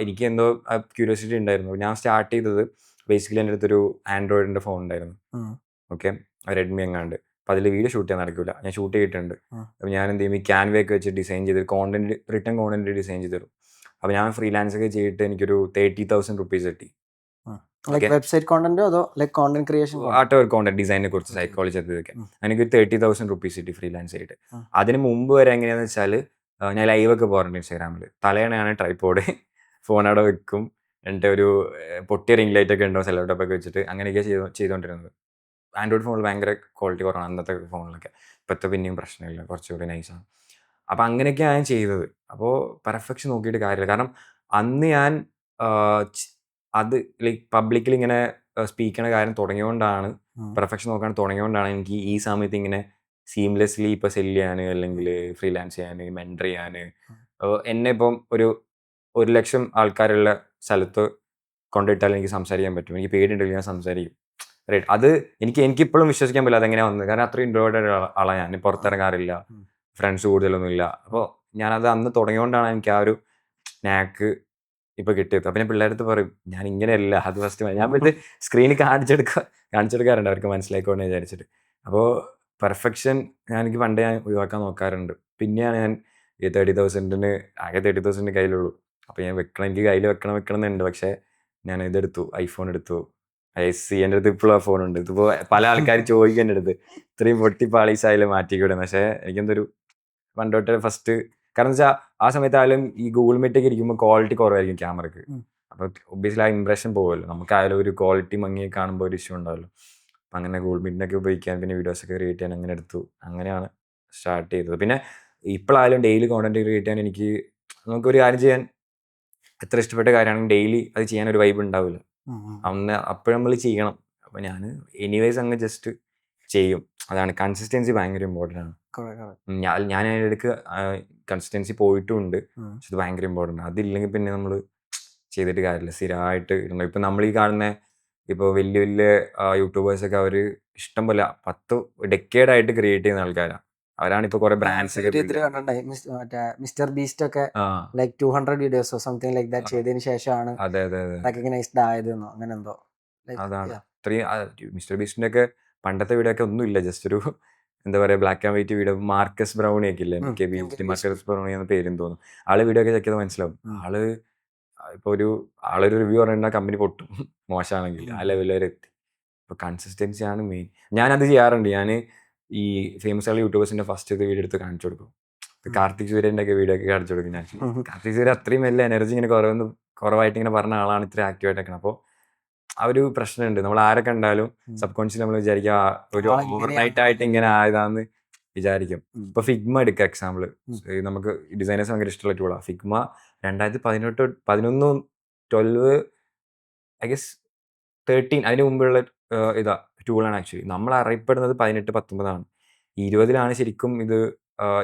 എനിക്ക് എന്തോ ക്യൂരിയോസിറ്റി ഉണ്ടായിരുന്നു. ഞാൻ സ്റ്റാർട്ട് ചെയ്തത് ബേസിക്കലി എൻ്റെ അടുത്തൊരു ആൻഡ്രോയിഡിൻ്റെ ഫോൺ ഉണ്ടായിരുന്നു, ഓക്കെ, റെഡ്മി എങ്ങാണ്ട്. അപ്പോൾ അതിൽ വീഡിയോ ഷൂട്ട് ചെയ്യാൻ നടക്കില്ല, ഞാൻ ഷൂട്ട് ചെയ്തിട്ടുണ്ട്. അപ്പോൾ ഞാൻ എന്ത് ചെയ്യും, ഈ ക്യാൻവയൊക്കെ വെച്ച് ഡിസൈൻ ചെയ്ത് റിട്ടേൺ കോണ്ടന്റ് ഡിസൈൻ ചെയ്ത് തരും. അപ്പോൾ ഞാൻ ഫ്രീലാൻസ് ഒക്കെ ചെയ്തിട്ട് എനിക്കൊരു 30,000 റുപ്പീസ് കിട്ടി. വെബ്സൈറ്റ് കോണ്ടന്റോ അതോ like content creation? Art content ഡിസൈനെ കുറിച്ച് സൈക്കോളജി അതൊക്കെ എനിക്ക് 30,000 റുപ്പീസ് കിട്ടി ഫ്രീലാൻസ് ആയിട്ട്. അതിന് മുമ്പ് വരെ എങ്ങനെയാണെന്ന് വെച്ചാൽ, ഞാൻ ലൈവൊക്കെ പോകാറുണ്ട് ഇൻസ്റ്റാഗ്രാമിൽ. തലേണയാണ് ട്രൈപോഡ്, ഫോൺ അവിടെ വെക്കും, എന്നിട്ട് ഒരു പൊട്ടിയ റിംഗ് ലൈറ്റ് ഒക്കെ ഉണ്ടാവും സെലോട്ടോപ്പൊക്കെ വെച്ചിട്ട്, അങ്ങനെയൊക്കെ ചെയ്തുകൊണ്ടിരുന്നത്. ആൻഡ്രോയിഡ് ഫോണിൽ ഭയങ്കര ക്വാളിറ്റി കുറവാണ് അന്നത്തെ ഫോണിലൊക്കെ. ഇപ്പോഴത്തെ പിന്നെയും പ്രശ്നമില്ല, കുറച്ചുകൂടി നൈസാണ്. അപ്പോൾ അങ്ങനെയൊക്കെയാണ് ഞാൻ ചെയ്തത്. അപ്പോൾ പെർഫെക്ഷൻ നോക്കിയിട്ട് കാര്യമില്ല. കാരണം അന്ന് ഞാൻ അത് ലൈക്ക് പബ്ലിക്കിൽ ഇങ്ങനെ സ്പീക്ക് ചെയ്യണ കാര്യം തുടങ്ങിയോണ്ടാണ്, പെർഫെക്ഷൻ നോക്കാൻ തുടങ്ങിയോണ്ടാണ് എനിക്ക് ഈ സമയത്ത് ഇങ്ങനെ സീംലെസ്ലി ഇപ്പോൾ സെല് ചെയ്യാൻ, അല്ലെങ്കിൽ ഫ്രീലാൻസ് ചെയ്യാൻ, മെൻറ്റർ ചെയ്യാൻ, എന്നെ ഇപ്പം ഒരു 1,00,000 ആൾക്കാരുള്ള സ്ഥലത്ത് കൊണ്ടിട്ടാൽ എനിക്ക് സംസാരിക്കാൻ പറ്റും. എനിക്ക് പേടിയുണ്ടെങ്കിൽ ഞാൻ സംസാരിക്കും, റൈറ്റ്. അത് എനിക്കിപ്പോഴും വിശ്വസിക്കാൻ പറ്റില്ല അതെങ്ങനെയാണ് വന്നത്. കാരണം അത്രയും ഇൻട്രോവേർട്ടഡ് ആളാണ് ഞാൻ, പുറത്തിറങ്ങാറില്ല, ഫ്രണ്ട്സ് കൂടുതലൊന്നുമില്ല. അപ്പോൾ ഞാനത് അന്ന് തുടങ്ങിയോണ്ടാണ് എനിക്ക് ആ ഒരു നാക്ക് ഇപ്പോൾ കിട്ടിയത്. അപ്പം ഞാൻ പിള്ളേരടുത്ത് പറയും, ഞാൻ ഇങ്ങനെയല്ല, അത് ഫസ്റ്റ് ഞാൻ പറ്റി സ്ക്രീനിൽ കാണിച്ചെടുക്കാറുണ്ട് അവർക്ക് മനസ്സിലായിക്കോട്ടെ വിചാരിച്ചിട്ട്. അപ്പോൾ പെർഫെക്ഷൻ എനിക്ക് പണ്ടേ ഞാൻ ഒഴിവാക്കാൻ നോക്കാറുണ്ട്. പിന്നെയാണ് ഞാൻ ഈ 30,000 ആകെ 30,000 കയ്യിലുള്ളൂ. അപ്പോൾ ഞാൻ എനിക്ക് കയ്യിൽ വെക്കണം എന്നുണ്ട്. പക്ഷേ ഞാൻ ഇതെടുത്തു, ഐഫോൺ എടുത്തു, SE. എൻ്റെ അടുത്ത് ഇപ്പോഴും ആ ഫോണുണ്ട്. ഇതിപ്പോൾ പല ആൾക്കാർ ചോദിക്കും എൻ്റെ അടുത്ത്, ഇത്രയും പൊട്ടിപ്പാളീസായാലും മാറ്റിക്കൂടെ. പക്ഷേ എനിക്കെന്തൊരു പണ്ടോട്ട് ഫസ്റ്റ്, കാരണം വെച്ചാൽ ആ സമയത്തായാലും ഈ ഗൂഗിൾ മീറ്റൊക്കെ ഇരിക്കുമ്പോൾ ക്വാളിറ്റി കുറവായിരിക്കും ക്യാമറയ്ക്ക്. അപ്പോൾ ഒബ്വിയസ്ലി ആ ഇംപ്രഷൻ പോകുമല്ലോ, നമുക്കായാലും ഒരു ക്വാളിറ്റി മങ്ങി കാണുമ്പോൾ ഒരു ഇഷ്യൂ ഉണ്ടാവുമല്ലോ. അപ്പം അങ്ങനെ ഗൂഗിൾ മീറ്റിനൊക്കെ ഉപയോഗിക്കാൻ, പിന്നെ വീഡിയോസൊക്കെ ക്രിയേറ്റ് ചെയ്യാൻ അങ്ങനെ എടുത്തു. അങ്ങനെയാണ് സ്റ്റാർട്ട് ചെയ്തത്. പിന്നെ ഇപ്പോഴായാലും ഡെയിലി കോണ്ടന്റ് ക്രിയേറ്റ് ചെയ്യാൻ എനിക്ക്, നമുക്കൊരു കാര്യം ചെയ്യാൻ എത്ര ഇഷ്ടപ്പെട്ട കാര്യമാണെങ്കിൽ ഡെയിലി അത് ചെയ്യാൻ ഒരു വൈബ് ഉണ്ടാവില്ല. അപ്പോഴും നമ്മൾ ചെയ്യണം. അപ്പോൾ ഞാൻ എനിവേസ് അങ്ങ് ജസ്റ്റ് ചെയ്യും. അതാണ് കൺസിസ്റ്റൻസി ഭയങ്കര ഇമ്പോർട്ടൻ്റ് ആണ്. ഞാൻ അതിനിടയ്ക്ക് കൺസിസ്റ്റൻസി പോയിട്ടുമുണ്ട്, പക്ഷെ ഇത് ഭയങ്കര ഇമ്പോർട്ടൻ്റ്. അതില്ലെങ്കിൽ പിന്നെ നമ്മൾ ചെയ്തിട്ട് കാര്യമില്ല. സ്ഥിരമായിട്ട് ഇപ്പം നമ്മൾ ഈ കാണുന്ന ഇപ്പോൾ വലിയ യൂട്യൂബേഴ്സൊക്കെ അവർ ഇഷ്ടം പോലെ 10 ഡെക്കേഡായിട്ട് ക്രിയേറ്റ് ചെയ്യുന്ന ആൾക്കാരാണ്. അവരാണ് ഇപ്പോൾ കുറെ ബ്രാൻഡ്സ് ഒക്കെ. മിസ്റ്റർ ബീസ്റ്റ് ഒക്കെ ലൈക്ക് 200 വീഡിയോസോ സംതിങ് ലൈക്ക് ദാറ്റ് ചെയ്തതിന് ശേഷമാണ് റെക്കഗ്നൈസ്ഡ് ആയതെന്നോ അങ്ങനെ എന്തോ. അതാണ് ഇത്രയും മിസ്റ്റർ ബീസ്റ്റിന്റെ ഒക്കെ പണ്ടത്തെ വീഡിയോ ഒക്കെ ഒന്നുമില്ല, ജസ്റ്റ് ഒരു എന്താ പറയുക black and white video. Marques Brownlee ഒക്കെ ഇല്ലേ, മാർക്കസ് ബ്രൗണി എന്ന പേരെന്ന് തോന്നുന്നു. ആള് വീഡിയോ ഒക്കെ ചെക്ക് ചെയ്ത് മനസ്സിലാവും. ഇപ്പോൾ ആളൊരു റിവ്യൂ പറഞ്ഞാൽ കമ്പനി പൊട്ടും മോശമാണെങ്കിൽ, ആ ലെവൽ വരെ എത്തി. ഇപ്പോൾ കൺസിസ്റ്റൻസി ആണ് മെയിൻ. ഞാനത് ചെയ്യാറുണ്ട്. ഞാൻ ഈ ഫേമസ് ആയ യൂട്യൂബേഴ്സിന്റെ ഫസ്റ്റ് വീഡിയോ എടുത്ത് കാണിച്ചു കൊടുക്കും. കാർത്തിക് സൂര്യൻ്റെ ഒക്കെ വീഡിയോ ഒക്കെ കാണിച്ചു കൊടുക്കും ഞാൻ. കാർത്തിക് സൂര്യ അത്രയും വലിയ എനർജി ഇങ്ങനെ കുറവൊന്നും കുറവായിട്ട് ഇങ്ങനെ പറഞ്ഞ ആളാണ് ഇത്ര ആക്റ്റീവായിട്ടൊക്കെ. അപ്പോൾ ആ ഒരു പ്രശ്നമുണ്ട്. നമ്മൾ ആരെ കണ്ടാലും സബ് കോൺഷ്യസ് നമ്മൾ വിചാരിക്കുക ഒരു ഓവർനൈറ്റ് ആയിട്ട് ഇങ്ങനെ ആയതാന്ന് വിചാരിക്കും. ഇപ്പൊ ഫിഗ്മ എടുക്കുക എക്സാമ്പിൾ, നമുക്ക് ഡിസൈനേഴ്സ് ഭയങ്കര ഇഷ്ടമുള്ള ടൂളാണ് ഫിഗ്മ. 2011 12 ഐ ഗസ് 13 അതിന് മുമ്പുള്ള ഇതാ ടൂളാണ് ആക്ച്വലി. നമ്മൾ അറിയപ്പെടുന്നത് 18-19 20 ശരിക്കും ഇത്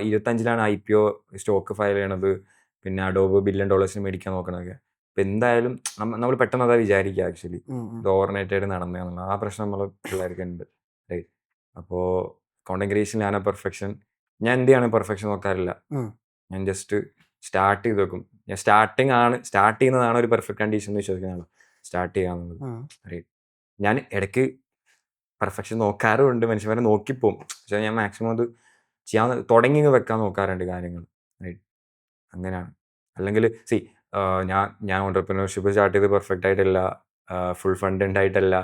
25 IPO സ്റ്റോക്ക് ഫയൽ ചെയ്യണത്, പിന്നെ അഡോബ് $1 ബില്യൺ മേടിക്കാൻ നോക്കണതൊക്കെ. അപ്പം എന്തായാലും നമ്മൾ പെട്ടെന്ന് അതാ വിചാരിക്കുക ആക്ച്വലി ഇത് ഓവർനൈറ്റ് ആയിട്ട് നടന്നതെന്നുള്ള ആ പ്രശ്നം നമ്മൾ പിള്ളേർക്ക് ഉണ്ട്. റൈറ്റ്. അപ്പോൾ കോണ്ടന്റ് ക്രിയേഷൻ ഞാനാ പെർഫെക്ഷൻ. ഞാൻ എന്ത് ചെയ്യാണ് പെർഫെക്ഷൻ നോക്കാറില്ല. ഞാൻ ജസ്റ്റ് സ്റ്റാർട്ട് ചെയ്ത് വെക്കും. ഞാൻ സ്റ്റാർട്ട് ചെയ്യുന്നതാണ് ഒരു പെർഫെക്റ്റ് കണ്ടീഷൻ എന്ന് വിശ്വസിക്കുന്നതാണ്. സ്റ്റാർട്ട് ചെയ്യാന്നുള്ളത്. റൈറ്റ്. ഞാൻ ഇടയ്ക്ക് പെർഫെക്ഷൻ നോക്കാറുണ്ട്, മനുഷ്യന്മാരെ നോക്കിപ്പോവും. പക്ഷേ ഞാൻ മാക്സിമം അത് ചെയ്യാൻ തുടങ്ങി വെക്കാൻ നോക്കാറുണ്ട് കാര്യങ്ങൾ. റൈറ്റ്. അങ്ങനെയാണ്. അല്ലെങ്കിൽ ഞാൻ ഓണ്ടർപ്രണർഷിപ്പ് സ്റ്റാർട്ട് ചെയ്ത് പെർഫെക്റ്റ് ആയിട്ടല്ല, ഫുൾ ഫണ്ട് ഉണ്ടായിട്ടല്ല,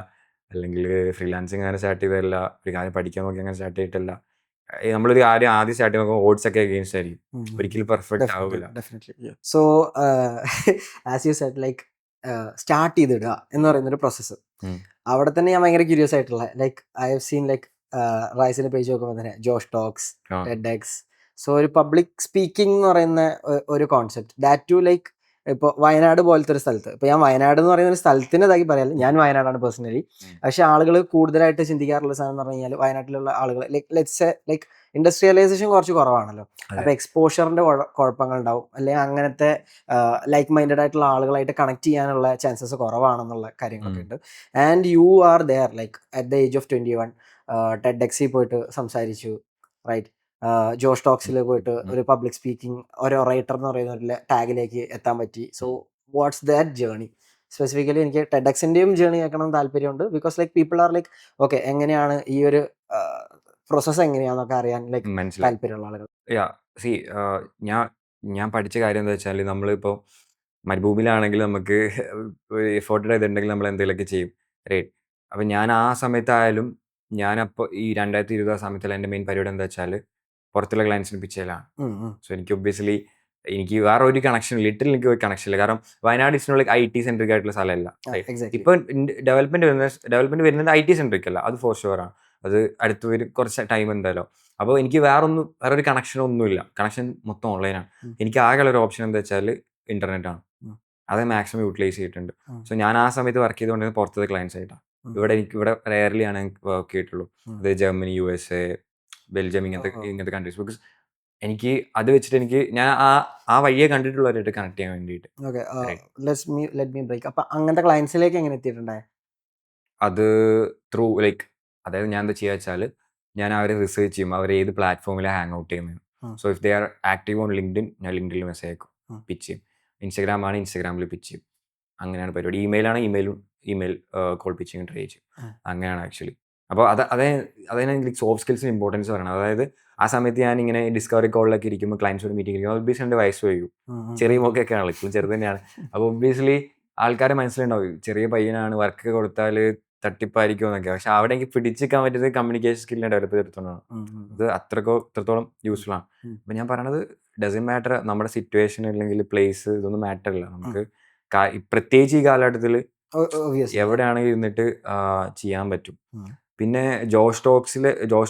അല്ലെങ്കിൽ ഫ്രീലാൻസിങ് അങ്ങനെ സ്റ്റാർട്ട് ചെയ്തതല്ല, ഒരു കാര്യം പഠിക്കാൻ നോക്കി അങ്ങനെ സ്റ്റാർട്ട് ചെയ്തിട്ടല്ല. നമ്മളൊരു കാര്യം ആദ്യം സ്റ്റാർട്ട് ചെയ്ത് നോക്കുമ്പോൾ ഓഡ്സ് ഒക്കെ അഗെയിൻസ്റ്റ് ആയിരിക്കും, ഒരിക്കലും പെർഫെക്റ്റ് ആവില്ല. So as you said like start ചെയ്തിടുക എന്ന് പറയുന്നൊരു പ്രോസസ്സ്, അവിടെ തന്നെ ഞാൻ ഭയങ്കര ക്യൂരിയസ് ആയിട്ടുള്ള like I have seen like റൈസിന്റെ പേജ് നോക്കുമ്പോൾ തന്നെ ജോഷ് ടോക്സ്, ടെഡ്എക്സ്. സോ ഒരു പബ്ലിക് സ്പീക്കിംഗ് എന്ന് പറയുന്ന ഒരു കോൺസെപ്റ്റ് ദാറ്റ് ടു ലൈക്ക് ഇപ്പോൾ വയനാട് പോലത്തെ ഒരു സ്ഥലത്ത്, ഇപ്പോൾ ഞാൻ വയനാട് എന്ന് പറയുന്ന ഒരു സ്ഥലത്തിന് ഇതാക്കി പറയാം, ഞാൻ വയനാടാണ് പേഴ്സണലി. പക്ഷെ ആളുകൾ കൂടുതലായിട്ട് ചിന്തിക്കാറുള്ള സാധനം എന്ന് പറഞ്ഞു കഴിഞ്ഞാൽ വയനാട്ടിലുള്ള ആളുകൾ ലൈക്ക് ഇൻഡസ്ട്രിയലൈസേഷൻ കുറച്ച് കുറവാണല്ലോ. അപ്പോൾ എക്സ്പോഷറിന്റെ കുഴപ്പങ്ങൾ ഉണ്ടാവും, അല്ലെങ്കിൽ അങ്ങനത്തെ ലൈക്ക് മൈൻഡഡ് ആയിട്ടുള്ള ആളുകളായിട്ട് കണക്ട് ചെയ്യാനുള്ള ചാൻസസ് കുറവാണെന്നുള്ള കാര്യങ്ങളൊക്കെ ഉണ്ട്. And you are there like at the age of 21 ടെഡ്എക്സിൽ പോയിട്ട് സംസാരിച്ചു, റൈറ്റ്. ജോഷ് ടോക്സിൽ പോയിട്ട് ഒരു പബ്ലിക് സ്പീക്കിംഗ്, ഒരു ഒറേറ്റർ എന്ന് പറയുന്ന ഒരു ടാഗിലേക്ക് എത്താൻ പറ്റി. So what's that journey? Specifically എനിക്ക് ടെഡ്എക്സിന്റെയും ജേർണി കേൾക്കണം താല്പര്യമുണ്ട്. Because like people are like okay എങ്ങനെയാണ് ഈ ഒരു പ്രോസസ്സ് എങ്ങനെയാണെന്നൊക്കെ അറിയാൻ ലൈക്ക് താല്പര്യമുള്ള ആളുകൾ. ഞാൻ പഠിച്ച കാര്യം എന്താ വെച്ചാൽ, നമ്മളിപ്പോൾ മരുഭൂമിയിലാണെങ്കിൽ നമുക്ക് എഫോർട്ടഡ് ചെയ്തിട്ടുണ്ടെങ്കിൽ നമ്മൾ എന്തെങ്കിലുമൊക്കെ ചെയ്യും. റൈറ്റ്. അപ്പം ഞാൻ ആ സമയത്തായാലും ഞാനപ്പോൾ ഈ 2020 സമയത്തുള്ള എൻ്റെ മെയിൻ പരിപാടി എന്താ വെച്ചാൽ പുറത്തുള്ള ക്ലയൻസിന് പിച്ച് ചെയ്യലാണ്. സോ എനിക്ക് ഒബ്വിയസ്ലി എനിക്ക് വേറെ ഒരു കണക്ഷൻ ലിറ്റിൽ എനിക്ക് ഒരു കണക്ഷൻ ഇല്ല. കാരണം Wayanad it's like IT centric ആയിട്ടുള്ള സ്ഥലമല്ല. ഇപ്പൊ ഡെവലപ്മെന്റ് വരുന്നത് IT സെൻട്രിക് അല്ല, അത് ഫോർ ഷുവർ ആണ്. അത് അടുത്ത് കുറച്ച് ടൈം എന്തായാലും. അപ്പോൾ എനിക്ക് വേറൊരു കണക്ഷൻ ഒന്നുമില്ല. കണക്ഷൻ മൊത്തം ഓൺലൈനാണ്. എനിക്ക് ആകെയുള്ള ഒരു ഓപ്ഷൻ എന്താ വെച്ചാൽ ഇന്റർനെറ്റ് ആണ്. അത് മാക്സിമം യൂട്ടിലൈസ് ചെയ്തിട്ടുണ്ട്. സോ ഞാൻ ആ സമയത്ത് വർക്ക് ചെയ്തുകൊണ്ടിരുന്നത് പുറത്തത്തെ ക്ലയൻസ് ആയിട്ടാണ്. ഇവിടെ റെയർലി ആണ് വർക്ക് ചെയ്തിട്ടുള്ളൂ. അത് ജർമ്മനി, USA, ബെൽജിയം, ഇങ്ങനത്തെ കൺട്രീസ്. ബിക്കോസ് എനിക്ക് അത് വെച്ചിട്ട് ഞാൻ ആ വഴിയെ കണ്ടിട്ടുള്ളവരായിട്ട് കണക്ട് ചെയ്യാൻ വേണ്ടിയിട്ട്. അപ്പൊ അങ്ങനത്തെ ക്ലയൻസിലേക്ക് എങ്ങനെ എത്തിയിട്ടുണ്ടായി? അത് ത്രൂ ലൈക്ക്, അതായത് ഞാൻ എന്താ ചെയ്യുക വെച്ചാൽ, ഞാൻ അവരെ റിസർച്ച് ചെയ്യും, അവർ ഏത് പ്ലാറ്റ്ഫോമിലാണ് ഹാങ് ഔട്ട് ചെയ്യുന്നത്. So if they are active on LinkedIn, ഞാൻ ലിങ്ക്ഡിനിൽ മെസ്സേജ് അയക്കും, പിച്ച് ചെയ്യും. Instagram ആണ്, ഇൻസ്റ്റാഗ്രാമിൽ പിച്ച് ചെയ്യും. അങ്ങനെയാണ് പരിപാടി. ഇമെയിലാണ്, ഇമെയിൽ കോൾ പിച്ചിങ് ട്രൈ ചെയ്യും. അങ്ങനെയാണ് ആക്ച്വലി. അപ്പോൾ അതാണ് എനിക്ക് സോഫ്റ്റ് സ്കിൽസിന് ഇമ്പോർട്ടൻസ് പറയണം. അതായത് ആ സമയത്ത് ഞാൻ ഇങ്ങനെ ഡിസ്കവറി കോളിലൊക്കെ ഇരിക്കുമ്പോൾ ക്ലയൻസോട് മീറ്റിംഗ് ഇരിക്കുമ്പോൾ ഒബ്വിയസ്ലി എൻ്റെ വയസ്സ് വയ്ക്കും. ചെറിയ മോക്കൊക്കെ ആണല്ലോ, ഇപ്പോഴും ചെറുത് തന്നെയാണ്. അപ്പോൾ ഒബ്വിയസ്ലി ആൾക്കാരെ മനസ്സിലുണ്ടാവും ചെറിയ പയ്യനാണ്, വർക്ക് കൊടുത്താൽ തട്ടിപ്പായിരിക്കും എന്നൊക്കെ. പക്ഷെ അവിടെ എനിക്ക് പിടിച്ചിരിക്കാൻ പറ്റിയത് കമ്മ്യൂണിക്കേഷൻ സ്കില്ലിനെ ഡെവലപ്പ് ചെയ്തെടുത്തോണ്ടാണ്. ഇത് അത്രത്തോളം യൂസ്ഫുൾ ആണ്. അപ്പം ഞാൻ പറയണത് ഡസൻ മാറ്റർ നമ്മുടെ സിറ്റുവേഷൻ അല്ലെങ്കിൽ പ്ലേസ്, ഇതൊന്നും മാറ്റർ ഇല്ല. നമുക്ക് പ്രത്യേകിച്ച് ഈ കാലഘട്ടത്തിൽ എവിടെയാണെങ്കിൽ ഇരുന്നിട്ട് ചെയ്യാൻ പറ്റും. പിന്നെ ജോഷ്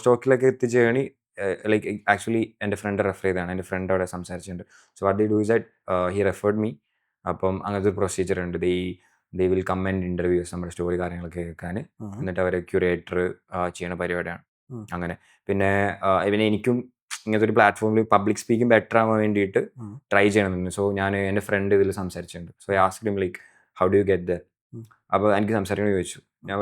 ടോക്കിലൊക്കെ എത്തിച്ചേണി ലൈക്ക് ആക്ച്വലി എൻ്റെ ഫ്രണ്ട് റെഫർ ചെയ്തതാണ്. എൻ്റെ ഫ്രണ്ട് അവിടെ സംസാരിച്ചിട്ടുണ്ട്. So what they do is that he referred me. അപ്പം അങ്ങനത്തെ ഒരു പ്രൊസീജിയർ ഉണ്ട്. They will come and interviews, നമ്മുടെ സ്റ്റോറി കാര്യങ്ങളൊക്കെ കേൾക്കാൻ. എന്നിട്ട് അവരെ ക്യൂറേറ്റർ ചെയ്യണ പരിപാടിയാണ്. അങ്ങനെ പിന്നെ എനിക്കും ഇങ്ങനത്തെ ഒരു പ്ലാറ്റ്ഫോമിൽ പബ്ലിക് സ്പീക്കിംഗ് ബെറ്റർ ആവാൻ വേണ്ടിയിട്ട് ട്രൈ ചെയ്യണമെന്ന്. സോ ഞാൻ എൻ്റെ ഫ്രണ്ട് ഇതിൽ സംസാരിച്ചിട്ടുണ്ട്. So I asked him like how do you get that. അപ്പോൾ എനിക്ക് സംസാരിക്കണം ചോദിച്ചു. ഞാൻ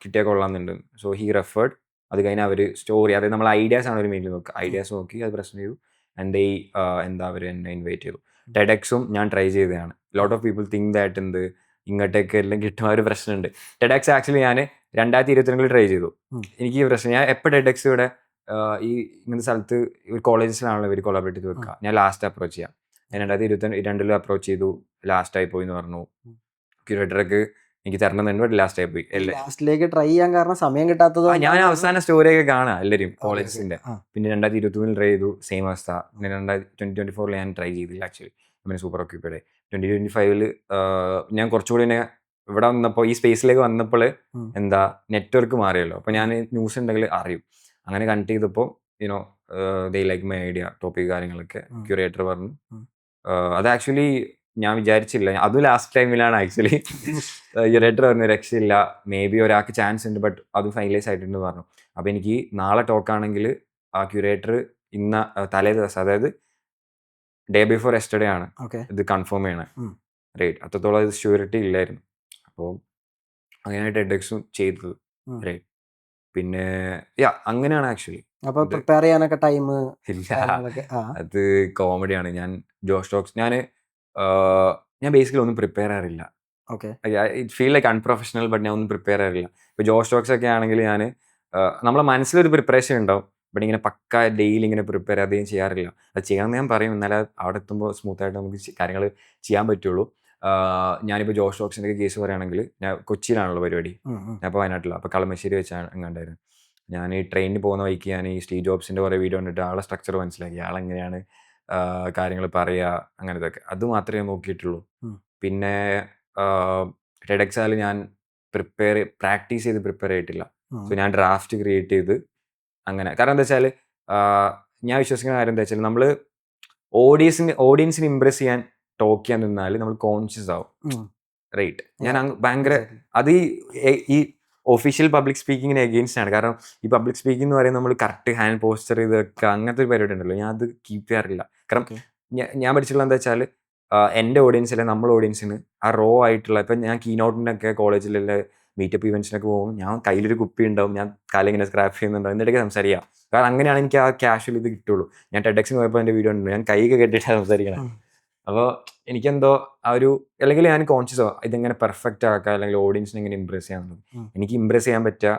കിട്ടിയാൽ കൊള്ളാമെന്നുണ്ട്. So he referred. അത് കഴിഞ്ഞ് അവർ സ്റ്റോറി, അതായത് നമ്മൾ ഐഡിയാസ് ആണ് ഒരു മെയിനിൽ നോക്കുക. ഐഡിയാസ് നോക്കി അത് പ്രസന്റ് ചെയ്തു. ആൻഡ് അവർ എന്നെ ഇൻവൈറ്റ് ചെയ്തു. ടെഡെക്സും ഞാൻ ട്രൈ ചെയ്തതാണ്. Lot of people think that ഇങ്ങോട്ടേക്ക് എല്ലാം കിട്ടുന്ന ഒരു പ്രശ്നമുണ്ട്. ടെഡെക്സ് ആക്ച്വലി ഞാൻ 2022 ട്രൈ ചെയ്തു. എനിക്ക് ഈ പ്രശ്നം, ഞാൻ എപ്പോൾ ടെഡെക്സ് ഇവിടെ ഈ ഇങ്ങനത്തെ സ്ഥലത്ത് കോളേജസിലാണല്ലോ ഇവർ കൊളാബറേറ്റ് ചെയ്ത് വെക്കുക. ഞാൻ ലാസ്റ്റ് അപ്രോച്ച് ചെയ്യാം. ഞാൻ 2022 അപ്രോച്ച് ചെയ്തു. ലാസ്റ്റായി പോയി എന്ന് പറഞ്ഞു. ക്യൂറേറ്റർക്ക് എനിക്ക് തരണമെന്നുണ്ട്, ലാസ്റ്റ് ആയി പോയി. ലാസ്റ്റിലേക്ക് ട്രൈ ചെയ്യാൻ കാരണം സമയം കിട്ടാത്തത്. ഞാൻ അവസാന സ്റ്റോറിയൊക്കെ കാണാം എല്ലാവരും കോളേജസിന്റെ. പിന്നെ 2023 ട്രൈ ചെയ്തു, സെയിം അവസ്ഥ. 2024 ഞാൻ ട്രൈ ചെയ്തില്ല. ആക്ച്വലി സൂപ്പർ ഓക്യുപ്പൈഡ് ആയി. 2025 ഞാൻ കുറച്ചുകൂടി ഇവിടെ വന്നപ്പോൾ ഈ സ്പേസിലേക്ക് വന്നപ്പോൾ എന്താ നെറ്റ്വർക്ക് മാറിയല്ലോ. അപ്പോൾ ഞാൻ ന്യൂസ് ഉണ്ടെങ്കിൽ അറിയും. അങ്ങനെ കണക്ട് ചെയ്തപ്പോൾ you know they like my idea, topic കാര്യങ്ങളൊക്കെ ക്യൂറേറ്റർ പറഞ്ഞു. അത് ആക്ച്വലി ഞാൻ വിചാരിച്ചില്ല. അതും ലാസ്റ്റ് ടൈമിലാണ് ആക്ച്വലി ക്യൂറേറ്റർ പറഞ്ഞു രക്ഷയില്ല, മേ ബി ഒരാൾക്ക് ചാൻസ് ഉണ്ട്, ബട്ട് അത് ഫൈനലൈസ് ആയിട്ടുണ്ട് പറഞ്ഞു. അപ്പോൾ എനിക്ക് നാളെ ടോക്കാണെങ്കിൽ ആ ക്യൂറേറ്റർ തലേ ദിവസം, അതായത് ഡേ ബിഫോർ യെസ്റ്റർഡേ ആണ് ഇത് കൺഫേം ചെയ്യണേ. റൈറ്റ്, അത്രത്തോളം ഇത് ഷ്യൂരിറ്റി ഇല്ലായിരുന്നു. അപ്പോൾ അങ്ങനെയായിട്ട് ടെഡെക്സും ചെയ്തത്. റൈറ്റ്, പിന്നെ അങ്ങനെയാണ് ആക്ച്വലി. അപ്പോൾ പ്രിപ്പയർ ചെയ്യാനൊക്കെ ടൈം ഇല്ല, അത് കോമഡിയാണ്. ഞാൻ ജോഷ് ടോക്സ് ഞാൻ ബേസിക്കലി ഒന്നും പ്രിപ്പയർ ചെയ്യാറില്ല. It feel like unprofessional, but ഞാൻ ഒന്നും പ്രിപ്പയർ ചെയ്യാറില്ല. ഇപ്പോൾ ജോഷ് ടോക്സ് ഒക്കെ ആണെങ്കിൽ ഞാൻ നമ്മളെ മനസ്സിലൊരു പ്രിപ്പറേഷൻ ഉണ്ടാവും, ബട്ട് ഇങ്ങനെ പക്ക ഡെയിലി ഇങ്ങനെ പ്രിപ്പയർ അധികം ചെയ്യാറില്ല. അത് ചെയ്യണമെന്ന് ഞാൻ പറയും, എന്നാലേ അവിടെ എത്തുമ്പോൾ സ്മൂത്തായിട്ട് നമുക്ക് കാര്യങ്ങൾ ചെയ്യാൻ പറ്റുള്ളൂ. ഞാനിപ്പോൾ ജോഷ് ടോക്സിൻ്റെ കേസ് പറയുകയാണെങ്കിൽ, ഞാൻ കൊച്ചിയിലാണല്ലോ പരിപാടി, ഞാൻ ഇപ്പോൾ വയനാട്ടിലാണ്. അപ്പോൾ കളമശ്ശേരി വെച്ചാണ് എങ്ങാണ്ടായിരുന്നു. ഞാൻ ഈ ട്രെയിനിൽ പോകുന്ന വഴിക്ക് ഞാൻ ഈ സ്റ്റീവ് ജോബ്സിൻ്റെ കുറേ വീഡിയോ കണ്ടിട്ട് ആളെ സ്ട്രക്ചർ മനസ്സിലാക്കി, ആളെങ്ങനെയാണ് കാര്യങ്ങൾ പറയുക, അങ്ങനത്തെയൊക്കെ. അത് മാത്രമേ നോക്കിയിട്ടുള്ളൂ. പിന്നെ ടെഡെക്സാൽ ഞാൻ പ്രാക്ടീസ് ചെയ്ത് പ്രിപ്പയർ ചെയ്തിട്ടില്ല. സോ ഞാൻ ഡ്രാഫ്റ്റ് ക്രിയേറ്റ് ചെയ്ത് അങ്ങനെ. കാരണം എന്താ വെച്ചാൽ ഞാൻ വിശ്വസിക്കുന്ന കാര്യം എന്താ വെച്ചാൽ, നമ്മൾ ഓഡിയൻസിന് ഇമ്പ്രസ് ചെയ്യാൻ ടോക്ക് ചെയ്യാൻ നിന്നാൽ നമ്മൾ കോൺഷ്യസ് ആവും. റൈറ്റ്, ഞാൻ ഭയങ്കര അത് ഈ ഒഫീഷ്യൽ പബ്ലിക് സ്പീക്കിങ്ങിന് എഗെയിൻസ്റ്റ് ആണ്. കാരണം ഈ പബ്ലിക് സ്പീക്കിംഗ് എന്ന് പറയുന്നത് നമ്മൾ കറക്റ്റ് ഹാൻഡ് പോസ്റ്റർ ചെയ്ത് വെക്കുക, അങ്ങനത്തെ ഒരു പരിപാടി ഉണ്ടല്ലോ, ഞാൻ അത് കീപ്പ് ചെയ്യാറില്ല. കാരണം ഞാൻ പഠിച്ചിട്ടുള്ള എന്താ വെച്ചാൽ, എൻ്റെ ഓഡിയൻസിലെ നമ്മളെ ഓഡിയൻസിന് ആ റോ ആയിട്ടുള്ള, ഇപ്പം ഞാൻ കീനോട്ടിനൊക്കെ കോളേജിലെ മീറ്റപ്പ് ഇവൻറ്റ്സിനൊക്കെ പോകുമ്പോൾ ഞാൻ കയ്യിലൊരു കുപ്പി ഉണ്ടാവും, ഞാൻ കാലിങ്ങനെ സ്ക്രാപ്പ് ചെയ്യുന്നുണ്ടാവും, എന്നിട്ടൊക്കെ സംസാരിക്കാം. കാരണം അങ്ങനെയാണ് എനിക്ക് ആ ക്യാഷ്വൽ ഇത് കിട്ടുള്ളൂ. ഞാൻ ടെഡെക്സിന് പോയപ്പോൾ എൻ്റെ വീഡിയോ ഉണ്ട്, ഞാൻ കൈയൊക്കെ കെട്ടിയിട്ടാണ് സംസാരിക്കണം. അപ്പോൾ എനിക്കെന്തോ ആ ഒരു, അല്ലെങ്കിൽ ഞാൻ കോൺഷ്യസ് ആവും ഇതെങ്ങനെ പെർഫെക്റ്റ് ആക്കുക, അല്ലെങ്കിൽ ഓഡിയൻസിനെ എങ്ങനെ ഇമ്പ്രസ് ചെയ്യാന്നുള്ളത്. എനിക്ക് ഇമ്പ്രസ് ചെയ്യാൻ പറ്റുക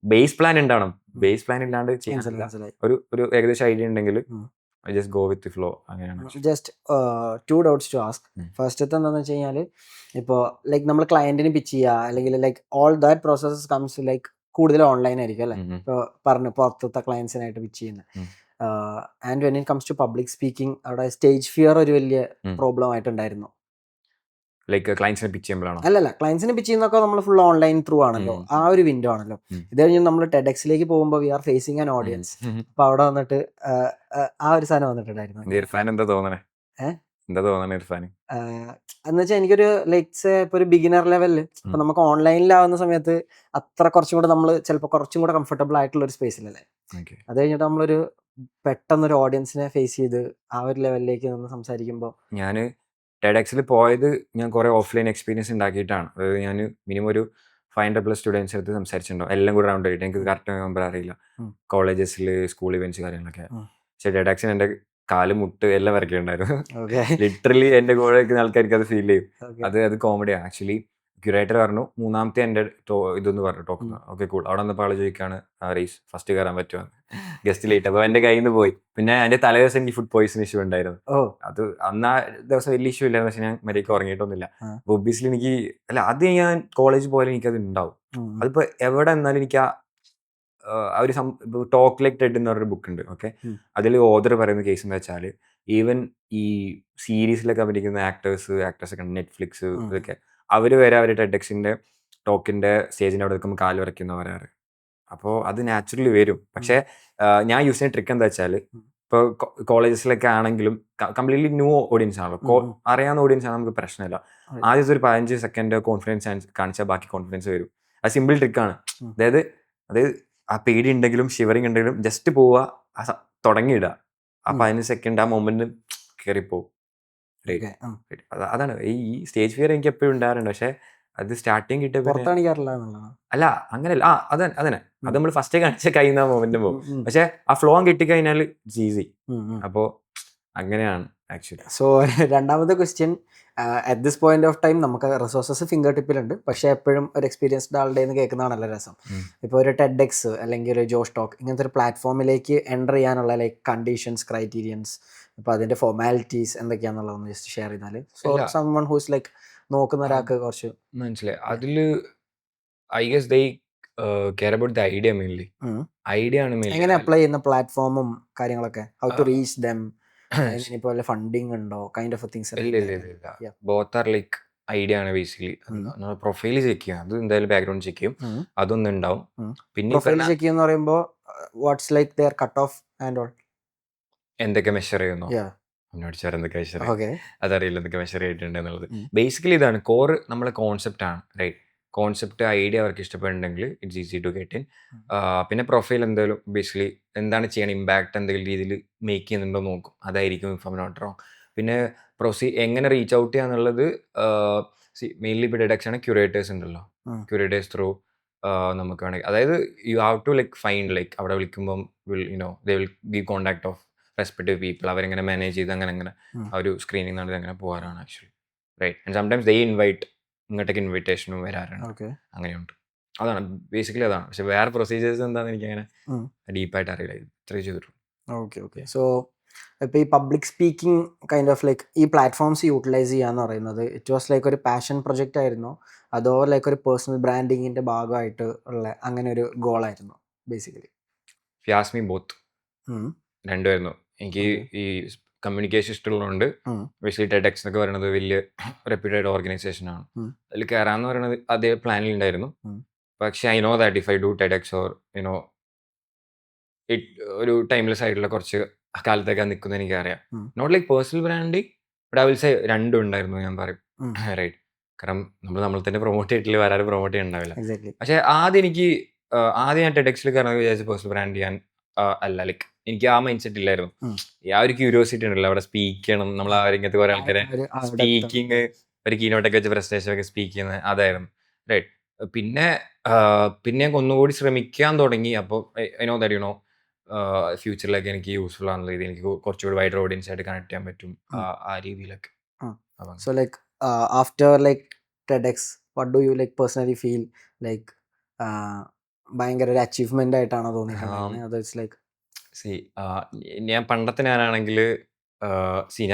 ബേസ് പ്ലാൻ ഉണ്ടാവണം. ബേസ് പ്ലാൻ ഇല്ലാണ്ട് ചെയ്യാൻ ഒരു ഏകദേശം ഐഡിയ ഉണ്ടെങ്കിൽ I just go with the flow. അങ്ങനെയാണ്. Just 2 doubts to ask. ഫസ്റ്റത്തെ എന്താണെന്ന് വെച്ച് കഴിഞ്ഞാൽ, ഇപ്പോൾ ലൈക്ക് നമ്മൾ ക്ലയൻറ്റിന് പിച്ച് ചെയ്യുക, അല്ലെങ്കിൽ like all that processes comes like കൂടുതൽ ഓൺലൈൻ ആയിരിക്കും അല്ലേ, ഇപ്പോൾ പറഞ്ഞു പുറത്തത്തെ ക്ലയൻസിനായിട്ട് പിച്ച് ചെയ്യുന്നത്. And when it comes to public speaking, അവിടെ സ്റ്റേജ് ഫിയർ ഒരു വലിയ പ്രോബ്ലം ആയിട്ടുണ്ടായിരുന്നു. ലൈക്ക് ക്ലയൻസിനെ പിച്ച് ചെയ്യുമ്പോഴാണോ? അല്ലല്ല, ക്ലയൻസിനെ പിച്ച് ചെയ്യുന്നൊക്കെ നമ്മൾ ഫുൾ ഓൺലൈൻ ത്രൂ ആണല്ലോ, ആ ഒരു വിൻഡോ ആണല്ലോ. ഇത് കഴിഞ്ഞ് നമ്മൾ ടെഡെക്സിലേക്ക് പോകുമ്പോൾ we are facing an audience. അപ്പൊ അവിടെ വന്നിട്ട് ആ ഒരു സാധനം വന്നിട്ടുണ്ടായിരുന്നു. ഇർഫാൻ എന്താ തോന്നണേ? എന്താ തോന്നണേ ഇർഫാൻ? എന്ന് വെച്ചാൽ എനിക്കൊരു ലൈക്സ് ഇപ്പൊ ഒരു ബിഗിനർ ലെവലിൽ ഇപ്പൊ നമുക്ക് ഓൺലൈനിലാവുന്ന സമയത്ത് അത്ര കുറച്ചും കൂടെ നമ്മൾ ചിലപ്പോൾ കുറച്ചും കൂടെ കംഫർട്ടബിൾ ആയിട്ടുള്ള ഒരു സ്പേസിലല്ലേ. അത് കഴിഞ്ഞിട്ട് നമ്മളൊരു പെട്ടെന്നൊരു ഓഡിയൻസിനെ ഫേസ് ചെയ്ത് ആ ഒരു ലെവലിലേക്ക് നിന്ന് സംസാരിക്കുമ്പോൾ, ഞാൻ ടെഡെക്സിൽ പോയത് ഞാൻ കുറേ ഓഫ്ലൈൻ എക്സ്പീരിയൻസ് ഉണ്ടാക്കിയിട്ടാണ്. അതായത് ഞാൻ മിനിമം ഒരു 500+ സ്റ്റുഡൻസ് അടുത്ത് സംസാരിച്ചിട്ടുണ്ടാവും, എല്ലാം കൂടെ റൗണ്ട് ആയിട്ട്. എനിക്ക് കറക്റ്റ് നമ്പർ അറിയില്ല, കോളേജസിൽ സ്കൂൾ ഇവൻറ്റ്സ് കാര്യങ്ങളൊക്കെ. പക്ഷേ ടെഡെക്സിന് എൻ്റെ കാല് മുട്ട് എല്ലാം വരയ്ക്കുന്നുണ്ടായിരുന്നു. ലിറ്ററലി എൻ്റെ കൂടെ നിൽക്കുന്ന ആൾക്കാർക്ക് അത് ഫീൽ ചെയ്യും. അത് കോമഡിയാണ് ആക്ച്വലി. ക്യൂറേറ്റർ പറഞ്ഞു, മൂന്നാമത്തെ എൻ്റെ ഇതൊന്ന് പറഞ്ഞു ടോക്ക്. Okay cool. അവിടെ വന്നപ്പോൾ ആൾ ചോദിക്കുകയാണ് റേസ് ഫസ്റ്റ് കയറാൻ പറ്റുമോ, ഗസ്റ്റ് ലേറ്റ്. അപ്പോൾ എൻ്റെ കയ്യിൽ നിന്ന് പോയി. പിന്നെ എൻ്റെ തലേദിവസം എനിക്ക് ഫുഡ് പോയിസൺ ഇഷ്യൂ ഉണ്ടായിരുന്നു. അത് അന്ന് ആ ദിവസം വലിയ ഇഷ്യൂ ഇല്ലായിരുന്നു, പക്ഷെ ഞാൻ മര്യാദയ്ക്ക് ഉറങ്ങിയിട്ടൊന്നുമില്ല. അപ്പോൾ ഒബ്വിയസ്ലി എനിക്ക് അത് ഞാൻ കോളേജ് പോയാലും എനിക്കത് ഉണ്ടാവും. അതിപ്പോൾ എവിടെ എന്നാലും എനിക്ക് ആ ഒരു ടോക്ക് ലൈക്ക് ടെഡ് എന്ന് പറഞ്ഞൊരു ബുക്ക് ഉണ്ട്. ഓക്കെ, അതിൽ ഓതർ പറയുന്ന കേസ് എന്താ വെച്ചാൽ, ഈവൻ ഈ സീരീസിലൊക്കെ അഭിനയിക്കുന്ന ആക്ടേഴ്സൊക്കെ ഉണ്ട്, നെറ്റ്ഫ്ലിക്സ് ഇതൊക്കെ, അവർ വരെ അവർ ടെഡെക്സിൻ്റെ ടോക്കിൻ്റെ സ്റ്റേജിൻ്റെ അവിടെ നിൽക്കുമ്പോൾ കാല് വരയ്ക്കുന്ന പറയാറ്. അപ്പോൾ അത് നാച്ചുറലി വരും. പക്ഷേ ഞാൻ യൂസ് ചെയ്യുന്ന ട്രിക്ക് എന്താ വെച്ചാൽ, ഇപ്പോൾ കോളേജസിലൊക്കെ ആണെങ്കിലും കംപ്ലീറ്റ്ലി ന്യൂ ഓഡിയൻസ് ആണല്ലോ, അറിയാവുന്ന ഓഡിയൻസ് ആണ്, നമുക്ക് പ്രശ്നമില്ല. ആദ്യത്തെ ഒരു 15 സെക്കൻഡ് കോൺഫിഡൻസ് കാണിച്ചാൽ ബാക്കി കോൺഫിഡൻസ് വരും. അത് സിമ്പിൾ ട്രിക്കാണ്. അതായത് ആ പേടി ഉണ്ടെങ്കിലും ഷിവറിങ് ഉണ്ടെങ്കിലും ജസ്റ്റ് പോവുക, തുടങ്ങിയിടുക, ആ 15 സെക്കൻഡ് ആ മൊമെന്റ് കയറിപ്പോവും. അതാണ് ഈ സ്റ്റേജ് ഫിയർ എനിക്ക് എപ്പോഴും ഉണ്ടാകാറുണ്ട്. പക്ഷെ അത് സ്റ്റാർട്ടിങ് കിട്ടിയപ്പോൾ അല്ല അങ്ങനെയല്ല, അതന്നെ അത് നമ്മൾ ഫസ്റ്റ് കാണിച്ച കഴിയുന്ന മൊമെന്റും പോകും. പക്ഷെ ആ ഫ്ലോ കിട്ടിക്കഴിഞ്ഞാൽ ഈസി. അപ്പോൾ അങ്ങനെയാണ് ആക്ച്വലി. സോ രണ്ടാമത്തെ question, at this point of time നമുക്ക് റിസോഴ്സസ് ഫിംഗർ ടിപ്പിലുണ്ട്, പക്ഷെ എപ്പോഴും ഒരു എക്സ്പീരിയൻസ്ഡ് ആളുടെ നിന്ന് കേൾക്കുന്നതാണല്ലോ രസം. ഇപ്പോൾ ഒരു ടെഡെക്സ് അല്ലെങ്കിൽ ഒരു ജോഷ് ടോക്ക് ഇങ്ങനത്തെ ഒരു പ്ലാറ്റ്ഫോമിലേക്ക് എൻ്റർ ചെയ്യാനുള്ള ലൈക്ക് കണ്ടീഷൻസ്, ക്രൈറ്റീരിയൻസ്, ഇപ്പോൾ അതിൻ്റെ ഫോർമാലിറ്റീസ് എന്തൊക്കെയാണെന്നുള്ളതൊന്ന് ജസ്റ്റ് ഷെയർ ചെയ്താൽ, സോ സംവൺ ഹൂസ് ലൈക്ക് നോക്കുന്ന ഒരാൾക്ക് കുറച്ച് മനസ്സിലായി. അതിൽ I guess they care about the idea mainly. Idea ആണ് മെയിൻ. എങ്ങനെ അപ്ലൈ ചെയ്യുന്ന പ്ലാറ്റ്ഫോമും കാര്യങ്ങളൊക്കെ, ഹൗ ടു റീച്ച് ദം, ഇനിയിപ്പോ വല്ല ഫണ്ടിങ് ഉണ്ടോ കൈൻഡ് ഓഫ് തിങ്സ്? ഇല്ല. ബോത്ത് ആർ ലൈക്ക് ഐഡിയ ആണ് ബേസിക്കലി. പ്രൊഫൈൽ ചെക്ക് ചെയ്യാം, അത് എന്തായാലും ബാക്ക്ഗ്രൗണ്ട് ചെക്ക് ചെയ്യും, അതൊന്നും ഉണ്ടാവും. പിന്നെ പ്രൊഫൈൽ ചെക്ക് ചെയ്യുന്ന പറയുമ്പോൾ what's like their cut off and all? എന്തൊക്കെ മെഷർ ചെയ്യുന്നു, അടിച്ചാൽ എന്തൊക്കെ മെഷർ, അതറിയില്ല എന്തൊക്കെ മെഷർ ചെയ്തിട്ടുണ്ട് എന്നുള്ളത്. ബേസിക്കലി ഇതാണ് കോർ നമ്മളെ കോൺസെപ്റ്റ് ആണ്, റൈറ്റ്? കോൺസെപ്റ്റ് ഐഡിയ അവർക്ക് ഇഷ്ടപ്പെടുന്നുണ്ടെങ്കിൽ it's easy to get in. പിന്നെ പ്രൊഫൈൽ എന്തായാലും ബേസിക്കലി എന്താണ് ചെയ്യണം, ഇമ്പാക്ട് എന്തെങ്കിലും രീതിയിൽ മേക്ക് ചെയ്യുന്നുണ്ടോ നോക്കും, അതായിരിക്കും if I am not wrong. പിന്നെ എങ്ങനെ റീച്ച് ഔട്ട് ചെയ്യാന്നുള്ളത് മെയിൻലി ഇപ്പോൾ ഡിഡക്ഷൻ ആണ്. ക്യൂറേറ്റേഴ്സ് ഉണ്ടല്ലോ, ക്യൂറേറ്റേഴ്സ് ത്രൂ നമുക്ക് വേണമെങ്കിൽ, അതായത് you have to like find like അവിടെ വിളിക്കുമ്പം they will give contact of respective people, അവരെങ്ങനെ മാനേജ് ചെയ്ത് അങ്ങനെ ആ ഒരു സ്ക്രീനിങ് നടത്തി അങ്ങനെ പോകാറാണ് actually, right? And sometimes they invite, ഇങ്ങോട്ടേക്ക് ഇൻവിറ്റേഷനും വരാറുണ്ട്, അങ്ങനെയുണ്ട്. അതാണ് ബേസിക്കലി അതാണ്. പക്ഷെ വേറെ പ്രൊസീജിയേഴ്സ് എന്താണെന്ന് എനിക്ക് അങ്ങനെ ഡീപ്പായിട്ട് അറിയില്ല, ഇത്രയും ചെയ്തിട്ടുള്ളൂ. ഓക്കെ. സോ ഇപ്പോൾ ഈ public speaking kind of like ഈ പ്ലാറ്റ്ഫോംസ് യൂട്ടിലൈസ് ചെയ്യാന്ന് പറയുന്നത് ഇറ്റ് വാസ് ലൈക്ക് ഒരു പാഷൻ പ്രൊജക്റ്റ് ആയിരുന്നോ, അതോ ലൈക്ക് ഒരു പേഴ്സണൽ ബ്രാൻഡിങ്ങിന്റെ ഭാഗമായിട്ട് ഉള്ള അങ്ങനെ ഒരു ഗോളായിരുന്നു ബേസിക്കലി? ഫിയാസ്മി ബോത്ത് രണ്ടുമായിരുന്നു. എനിക്ക് ഈ കമ്മ്യൂണിക്കേഷൻ ഇഷ്ടമുള്ളതുകൊണ്ട് ബേസിക്കലി ടെഡെക്സ് എന്നൊക്കെ പറയുന്നത് വലിയ റെപ്യൂട്ടഡ് ഓർഗനൈസേഷൻ ആണ്, അതിൽ കയറാന്ന് പറയുന്നത് അതേ പ്ലാനിൽ ഉണ്ടായിരുന്നു. പക്ഷെ I know that if I do TEDx or you know ഒരു ടൈംലെസ് ആയിട്ടുള്ള കുറച്ച് കാലത്തേക്ക് നിൽക്കുന്നത് എനിക്കറിയാം. Not like personal branding, but I will say രണ്ടും ഉണ്ടായിരുന്നു ഞാൻ പറയും, റൈറ്റ്? കാരണം നമ്മൾ തന്നെ പ്രൊമോട്ട് ചെയ്തിട്ടില്ല, വേറെ പ്രൊമോട്ട് ചെയ്യാനുണ്ടാവില്ല. പക്ഷെ ആദ്യം ഞാൻ ടെഡെക്സിൽ കയറാൻ വിചാരിച്ച പേഴ്സണൽ ബ്രാൻഡ് ചെയ്യാൻ അല്ല, ലൈക്ക് എനിക്ക് ആ മൈൻഡ് സെറ്റ് ഇല്ലായിരുന്നു. ആ ഒരു ക്യൂരിയോസിറ്റി ഉണ്ടല്ലോ, അവിടെ സ്പീക്ക് ചെയ്യണം, നമ്മൾ ഇങ്ങനത്തെ കുറെ ആൾക്കാരെ സ്പീക്കിങ്, ഒരു കീനോട്ടൊക്കെ വെച്ച് പ്രസന്റേഷൻ ഒക്കെ സ്പീക്ക് ചെയ്യുന്നത് അതായിരുന്നു, റൈറ്റ്? പിന്നെ ഞാൻ ഒന്നുകൂടി ശ്രമിക്കാൻ തുടങ്ങി. അപ്പോൾ ഐ നോ ദാറ്റ് യുനോ ഫ്യൂച്ചറിലൊക്കെ എനിക്ക് യൂസ്ഫുൾ ആണെന്നുള്ള രീതിയിൽ എനിക്ക് കുറച്ചുകൂടി വൈഡർ ഓഡിയൻസ് ആയിട്ട് കണക്ട് ചെയ്യാൻ പറ്റും, ആ രീതിയിലൊക്കെ. So like after like TEDx what do you like personally feel like ഭയങ്കര ഒരു അച്ചീവ്മെന്റ് ആയിട്ടാണോ തോന്നിയിട്ടുള്ളത്? ഞാൻ പണ്ടത്തെ ഞാനാണെങ്കിൽ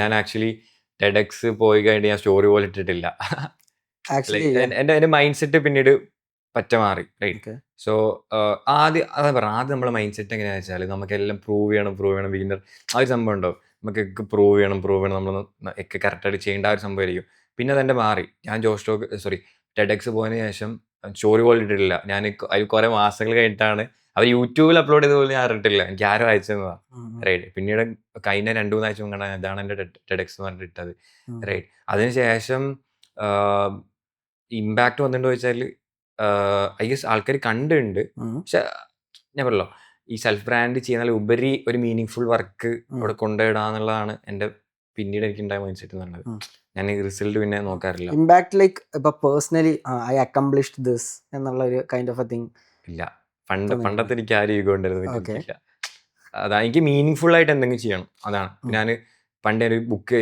ഞാൻ ആക്ച്വലി ടെഡെക്സ് പോയി കഴിഞ്ഞിട്ട് ഞാൻ സ്റ്റോറി പോലെ ഇട്ടിട്ടില്ല. എൻ്റെ മൈൻഡ് സെറ്റ് പിന്നീട് പറ്റ മാറി, റൈറ്റ്? സോ ആദ്യം നമ്മളെ മൈൻഡ് സെറ്റ് എങ്ങനെയാണെന്ന് വെച്ചാൽ നമുക്കെല്ലാം പ്രൂവ് ചെയ്യണം വിന്നർ ആ ഒരു സംഭവം ഉണ്ടോ, നമുക്കൊക്കെ പ്രൂവ് ചെയ്യണം നമ്മൾ ഒക്കെ കറക്റ്റായിട്ട് ചെയ്യേണ്ട ആ ഒരു സംഭവമായിരിക്കും. പിന്നെ അതെൻ്റെ മാറി. ഞാൻ ടെഡെക്സ് പോയതിന് ശേഷം സ്റ്റോറി പോലെ ഇട്ടിട്ടില്ല. ഞാൻ അതിൽ കുറേ മാസങ്ങൾ കഴിഞ്ഞിട്ടാണ് അവർ യൂട്യൂബിൽ അപ്ലോഡ് ചെയ്ത പോലെ ഞാൻ അറിഞ്ഞിട്ടില്ല, എനിക്ക് ആരും അയച്ചതാണ്, റൈറ്റ്? പിന്നീട് കഴിഞ്ഞ 2-3 ആഴ്ച മുമ്പ് ഇതാണ് എൻ്റെ ടെഡെക്സ് എന്ന് പറഞ്ഞിട്ട് ഇട്ടത്, റൈറ്റ്? അതിനുശേഷം ഇമ്പാക്ട് വന്നിട്ടുണ്ടോ ചോദിച്ചാൽ ഐ ഗസ് ആൾക്കാർ കണ്ടുണ്ട്. പക്ഷെ ഞാൻ പറഞ്ഞല്ലോ, ഈ സെൽഫ് ബ്രാൻഡ് ചെയ്യുന്ന ഉപരി ഒരു മീനിങ് ഫുൾ വർക്ക് അവിടെ കൊണ്ടുപോയിടാന്നുള്ളതാണ് എൻ്റെ പിന്നീട് എനിക്കുണ്ടായ മൈൻഡ് സെറ്റ് എന്നുള്ളത്. ഞാൻ റിസൾട്ട് പിന്നെ നോക്കാറില്ല. ഇമ്പാക്ട് ലൈക്ക് ഇപ്പൊ പേഴ്സണലി ഐ അക്കംപ്ലിഷ്ഡ് ദിസ് എന്നുള്ള ഒരു കൈൻഡ് ഓഫ് എ തിങ് ഇല്ല. പണ്ടത്തെ എനിക്ക് ആരും ഈഗോ ഉണ്ടായിരുന്നില്ല. അതാ എനിക്ക് മീനിങ് ഫുൾ ആയിട്ട് എന്തെങ്കിലും ചെയ്യണം, അതാണ്. ഞാൻ പണ്ടേ ഒരു ബുക്ക്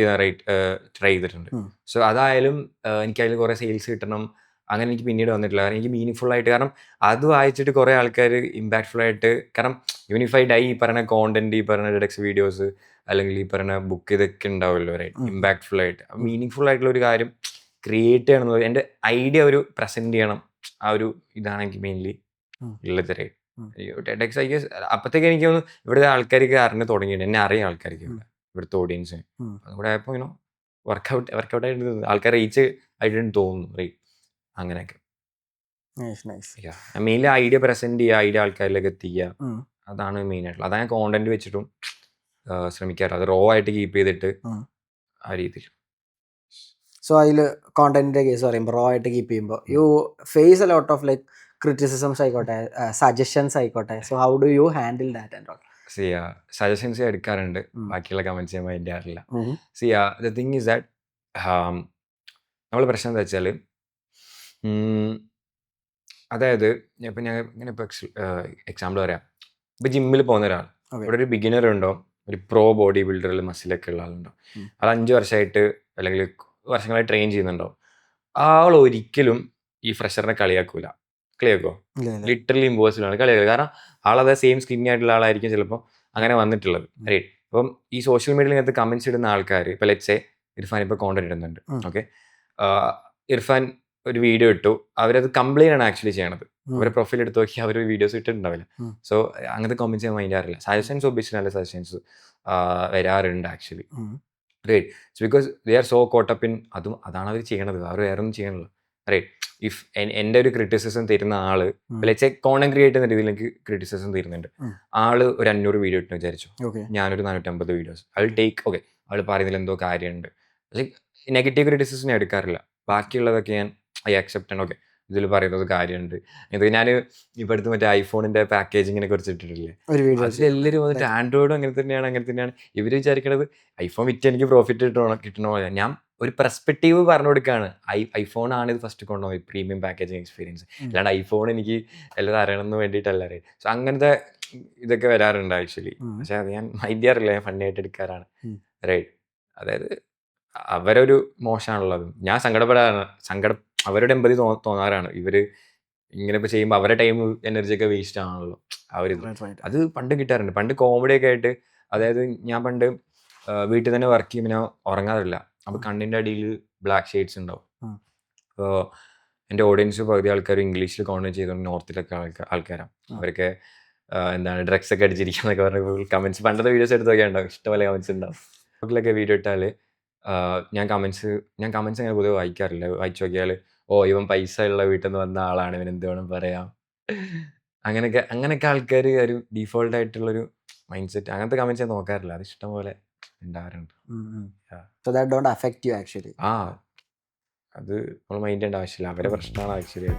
ട്രൈ ചെയ്തിട്ടുണ്ട്. സോ അതായാലും എനിക്കതിൽ കുറേ സെയിൽസ് കിട്ടണം, അങ്ങനെ എനിക്ക് പിന്നീട് വന്നിട്ടില്ല. കാരണം എനിക്ക് മീനിങ് ഫുൾ ആയിട്ട്, കാരണം അത് വായിച്ചിട്ട് കുറേ ആൾക്കാർ ഇമ്പാക്ട്ഫുൾ ആയിട്ട്, കാരണം യൂണിഫൈഡ് ആയി ഈ പറഞ്ഞ കോണ്ടന്റ്, ഈ പറഞ്ഞ ടെഡെക്സ് വീഡിയോസ് അല്ലെങ്കിൽ ഈ പറഞ്ഞ ബുക്ക് ഇതൊക്കെ ഉണ്ടാവുമല്ലോ, റൈറ്റ്? ഇമ്പാക്ട്ഫുൾ ആയിട്ട് മീനിങ് ഫുൾ ആയിട്ടുള്ള ഒരു കാര്യം ക്രിയേറ്റ് ചെയ്യണം എന്നുള്ളത്, എൻ്റെ ഐഡിയ ഒരു പ്രസന്റ് ചെയ്യണം, ആ ഒരു ഇതാണ് എനിക്ക് മെയിൻലി ഉള്ളത്, റൈറ്റ്? ടെഡെക്സ് ഐ ഗസ് അപ്പോഴത്തേക്ക് എനിക്ക് തോന്നുന്നു ഇവിടുത്തെ ആൾക്കാർക്ക് അറിഞ്ഞു തുടങ്ങിയിട്ടുണ്ട്, എന്നെ അറിയാം ആൾക്കാർക്ക്, ഇവിടുത്തെ ഓഡിയൻസിന്. അതുകൂടെ ആയപ്പോൾ വർക്കൗട്ട് ആയിട്ട് ആൾക്കാർ റീച്ച് ആയിട്ട് തോന്നുന്നു, റൈറ്റ്? അങ്ങനെയൊക്കെ മെയിൻലി ഐഡിയ പ്രസന്റ് ചെയ്യുക, ഐഡിയ ആൾക്കാരിലേക്ക് എത്തിക്കുക, അതാണ് മെയിൻ ആയിട്ടുള്ളത്. അതാണ് കോണ്ടന്റ് വെച്ചിട്ടും ശ്രമിക്കാറ്, അത് റോ ആയിട്ട് കീപ്പ് ചെയ്തിട്ട് ആ രീതിയിൽ. സോ അതിൽ കോണ്ടന്റിന്റെ കേസ് പറയുമ്പോൾ റോ ആയിട്ട് കീപ്പ് ചെയ്യുമ്പോൾ you face a lot of like criticisms ആയിക്കോട്ടെ, സജഷൻസ് ആയിക്കോട്ടെ. So how do you handle that and all? Suggestions എടുക്കാറുണ്ട്, ബാക്കിയുള്ള കമന്റ്സ് ചെയ്യാൻ മൈൻഡ് ചെയ്യാറില്ല. ദ തിങ് ഈസ് ദാറ്റ് നമ്മൾ പ്രശ്നം എന്താ വെച്ചാൽ, അതായത് ഇപ്പം ഞാൻ ഇങ്ങനെ ഇപ്പോൾ എക്സാമ്പിൾ പറയാം. ഇപ്പം ജിമ്മിൽ പോകുന്ന ഒരാൾ, ഇവിടെ ഒരു ബിഗിനർ ഉണ്ടോ, ഒരു പ്രോ ബോഡി ബിൽഡറിൽ മസിലൊക്കെ ഉള്ള ആളുണ്ടോ, അത് 5 വർഷമായിട്ട് അല്ലെങ്കിൽ വർഷങ്ങളായി ട്രെയിൻ ചെയ്യുന്നുണ്ടോ, ആൾ ഒരിക്കലും ഈ ഫ്രഷറിനെ കളിയാക്കൂല. കളിയാക്കുമോ? ലിറ്ററലി ഇമ്പോസിബിൾ ആണ് കളിയാക്കുക. കാരണം ആളത് സെയിം സ്കിന്നി ആയിട്ടുള്ള ആളായിരിക്കും ചിലപ്പോൾ അങ്ങനെ വന്നിട്ടുള്ളത്, റൈറ്റ്? അപ്പം ഈ സോഷ്യൽ മീഡിയയിൽ ഇങ്ങനത്തെ കമന്റ്സ് ഇടുന്ന ആൾക്കാർ, ഇപ്പോൾ ലെറ്റ്സ് സേ ഇർഫാൻ ഇപ്പോൾ കോണ്ടന്റ് ഇടുന്നുണ്ട്, ഓക്കെ? ഇർഫാൻ ഒരു വീഡിയോ ഇട്ടു, അവരത് കംപ്ലൈൻ്റ് ആണ് ആക്ച്വലി ചെയ്യണത്. അവരെ പ്രൊഫൈൽ എടുത്ത് നോക്കി അവർ വീഡിയോസ് ഇട്ടിട്ടുണ്ടാവില്ല. സോ അങ്ങനത്തെ കമൻറ്റ്സ് ഞാൻ മൈൻഡ് ചെയ്യാറില്ല. സജഷൻസ് ഒബ്വിയസ്ലി നല്ല സജഷൻസ് വരാറുണ്ട് actually. Right, it's because they are so caught up in അതാണ് അവർ ചെയ്യണത്, അവർ വേറെ ഒന്നും ചെയ്യണല്ലോ. റൈറ്റ്, ഇഫ് എൻ്റെ ഒരു ക്രിറ്റിസിസം തരുന്ന ആള് ലെറ്റ്സ് കോണ്ടന്റ് ക്രിയേറ്റ് എന്ന രീതിയിൽ എനിക്ക് ക്രിറ്റിസിസം തരുന്നുണ്ട്. ആള് ഒരു 500 വീഡിയോ ഇട്ടെന്ന് വിചാരിച്ചു, ഞാനൊരു 450 വീഡിയോസ് ഐ ടേക്ക്. ഓക്കെ, അവൾ പറയുന്നതിൽ എന്തോ കാര്യമുണ്ട്. നെഗറ്റീവ് ക്രിറ്റിസിസം ഞാൻ എടുക്കാറില്ല. ബാക്കിയുള്ളതൊക്കെ ഞാൻ ഐ അക്സെപ്റ്റ് ആണ്. ഓക്കെ, ഇതിൽ പറയുന്നത് കാര്യമുണ്ട്. ഇത് ഞാൻ ഇപ്പം അടുത്ത് മറ്റേ ഐഫോണിന്റെ പാക്കേജിങ്ങിനെ കുറിച്ച് ഇട്ടിട്ടില്ലേ, അതിലെല്ലാവരും വന്നിട്ട് ആൻഡ്രോയിഡും അങ്ങനെ തന്നെയാണ്. ഇവർ വിചാരിക്കണത് ഐഫോൺ വിറ്റ് എനിക്ക് പ്രോഫിറ്റ് കിട്ടണോ. ഞാൻ ഒരു പെർസ്പെക്റ്റീവ് പറഞ്ഞു കൊടുക്കുകയാണ്. ഐഫോൺ ആണ് ഇത് ഫസ്റ്റ് കൊണ്ടുപോയി പ്രീമിയം പാക്കേജിങ് എക്സ്പീരിയൻസ്, അല്ലാണ്ട് ഐഫോൺ എനിക്ക് എല്ലാവരും അറിയണമെന്ന് വേണ്ടിയിട്ടല്ല. സോ അങ്ങനത്തെ ഇതൊക്കെ വരാറുണ്ട് ആക്ച്വലി. പക്ഷെ അത് ഞാൻ മൈൻഡ് ചെയ്യാറില്ല, ഞാൻ ഫണ്ണായിട്ട് എടുക്കാറാണ്. റൈറ്റ്, അതായത് അവരൊരു മോശമാണുള്ളത്, ഞാൻ അവരുടെ എമ്പതി തോന്നാറാണ്. ഇവര് ഇങ്ങനെ ഇപ്പൊ ചെയ്യുമ്പോൾ അവരുടെ ടൈം എനർജി ഒക്കെ വേസ്റ്റ് ആണല്ലോ. അത് പണ്ട് കിട്ടാറുണ്ട്. പണ്ട് കോമഡി ഒക്കെ ആയിട്ട്, അതായത് ഞാൻ പണ്ട് വീട്ടിൽ തന്നെ വർക്ക് ചെയ്യുമ്പോൾ ഞാൻ ഉറങ്ങാറില്ല. അപ്പോൾ കണ്ണിൻ്റെ അടിയിൽ ബ്ലാക്ക് ഷെയ്ഡ്സ് ഉണ്ടാവും. അപ്പോൾ എൻ്റെ ഓഡിയൻസ് പകുതി ആൾക്കാർ ഇംഗ്ലീഷിൽ കോൺവെർട്ട് ചെയ്തുകൊണ്ട് നോർത്തിലൊക്കെ ആൾക്കാരാണ്. അവരൊക്കെ എന്താണ് ഡ്രഗ്സ് ഒക്കെ അടിച്ചിരിക്കുന്നൊക്കെ പറഞ്ഞ കമൻറ്റ്സ്, പണ്ടത്തെ വീഡിയോസ് എടുത്ത് നോക്കിയാൽ ഉണ്ടാവും, ഇഷ്ടംപോലെ കമൻറ്റ്സ് ഉണ്ടാവും. ൊക്കെ വീഡിയോ ഇട്ടാൽ ഞാൻ കമൻസ് അങ്ങനെ പൊതുവെ വായിക്കാറില്ല. വായിച്ചു നോക്കിയാൽ ഇവൻ പൈസ ഉള്ള വീട്ടിൽ നിന്ന് വന്ന ആളാണ്, ഇവൻ എന്ത് വേണം പറയാം, അങ്ങനെയൊക്കെ ആൾക്കാർ ഒരു ഡീഫോൾട്ട് ആയിട്ടുള്ളൊരു മൈൻഡ് സെറ്റ്. അങ്ങനത്തെ കമൻറ്റ്സ് ഞാൻ നോക്കാറില്ല, അത് ഇഷ്ടം പോലെ ഉണ്ടാവാറുണ്ട്. അത് നമ്മൾ മൈൻഡ് ചെയ്യേണ്ട ആവശ്യമില്ല, അവരെ പ്രശ്നമാണ് ആക്ച്വലി.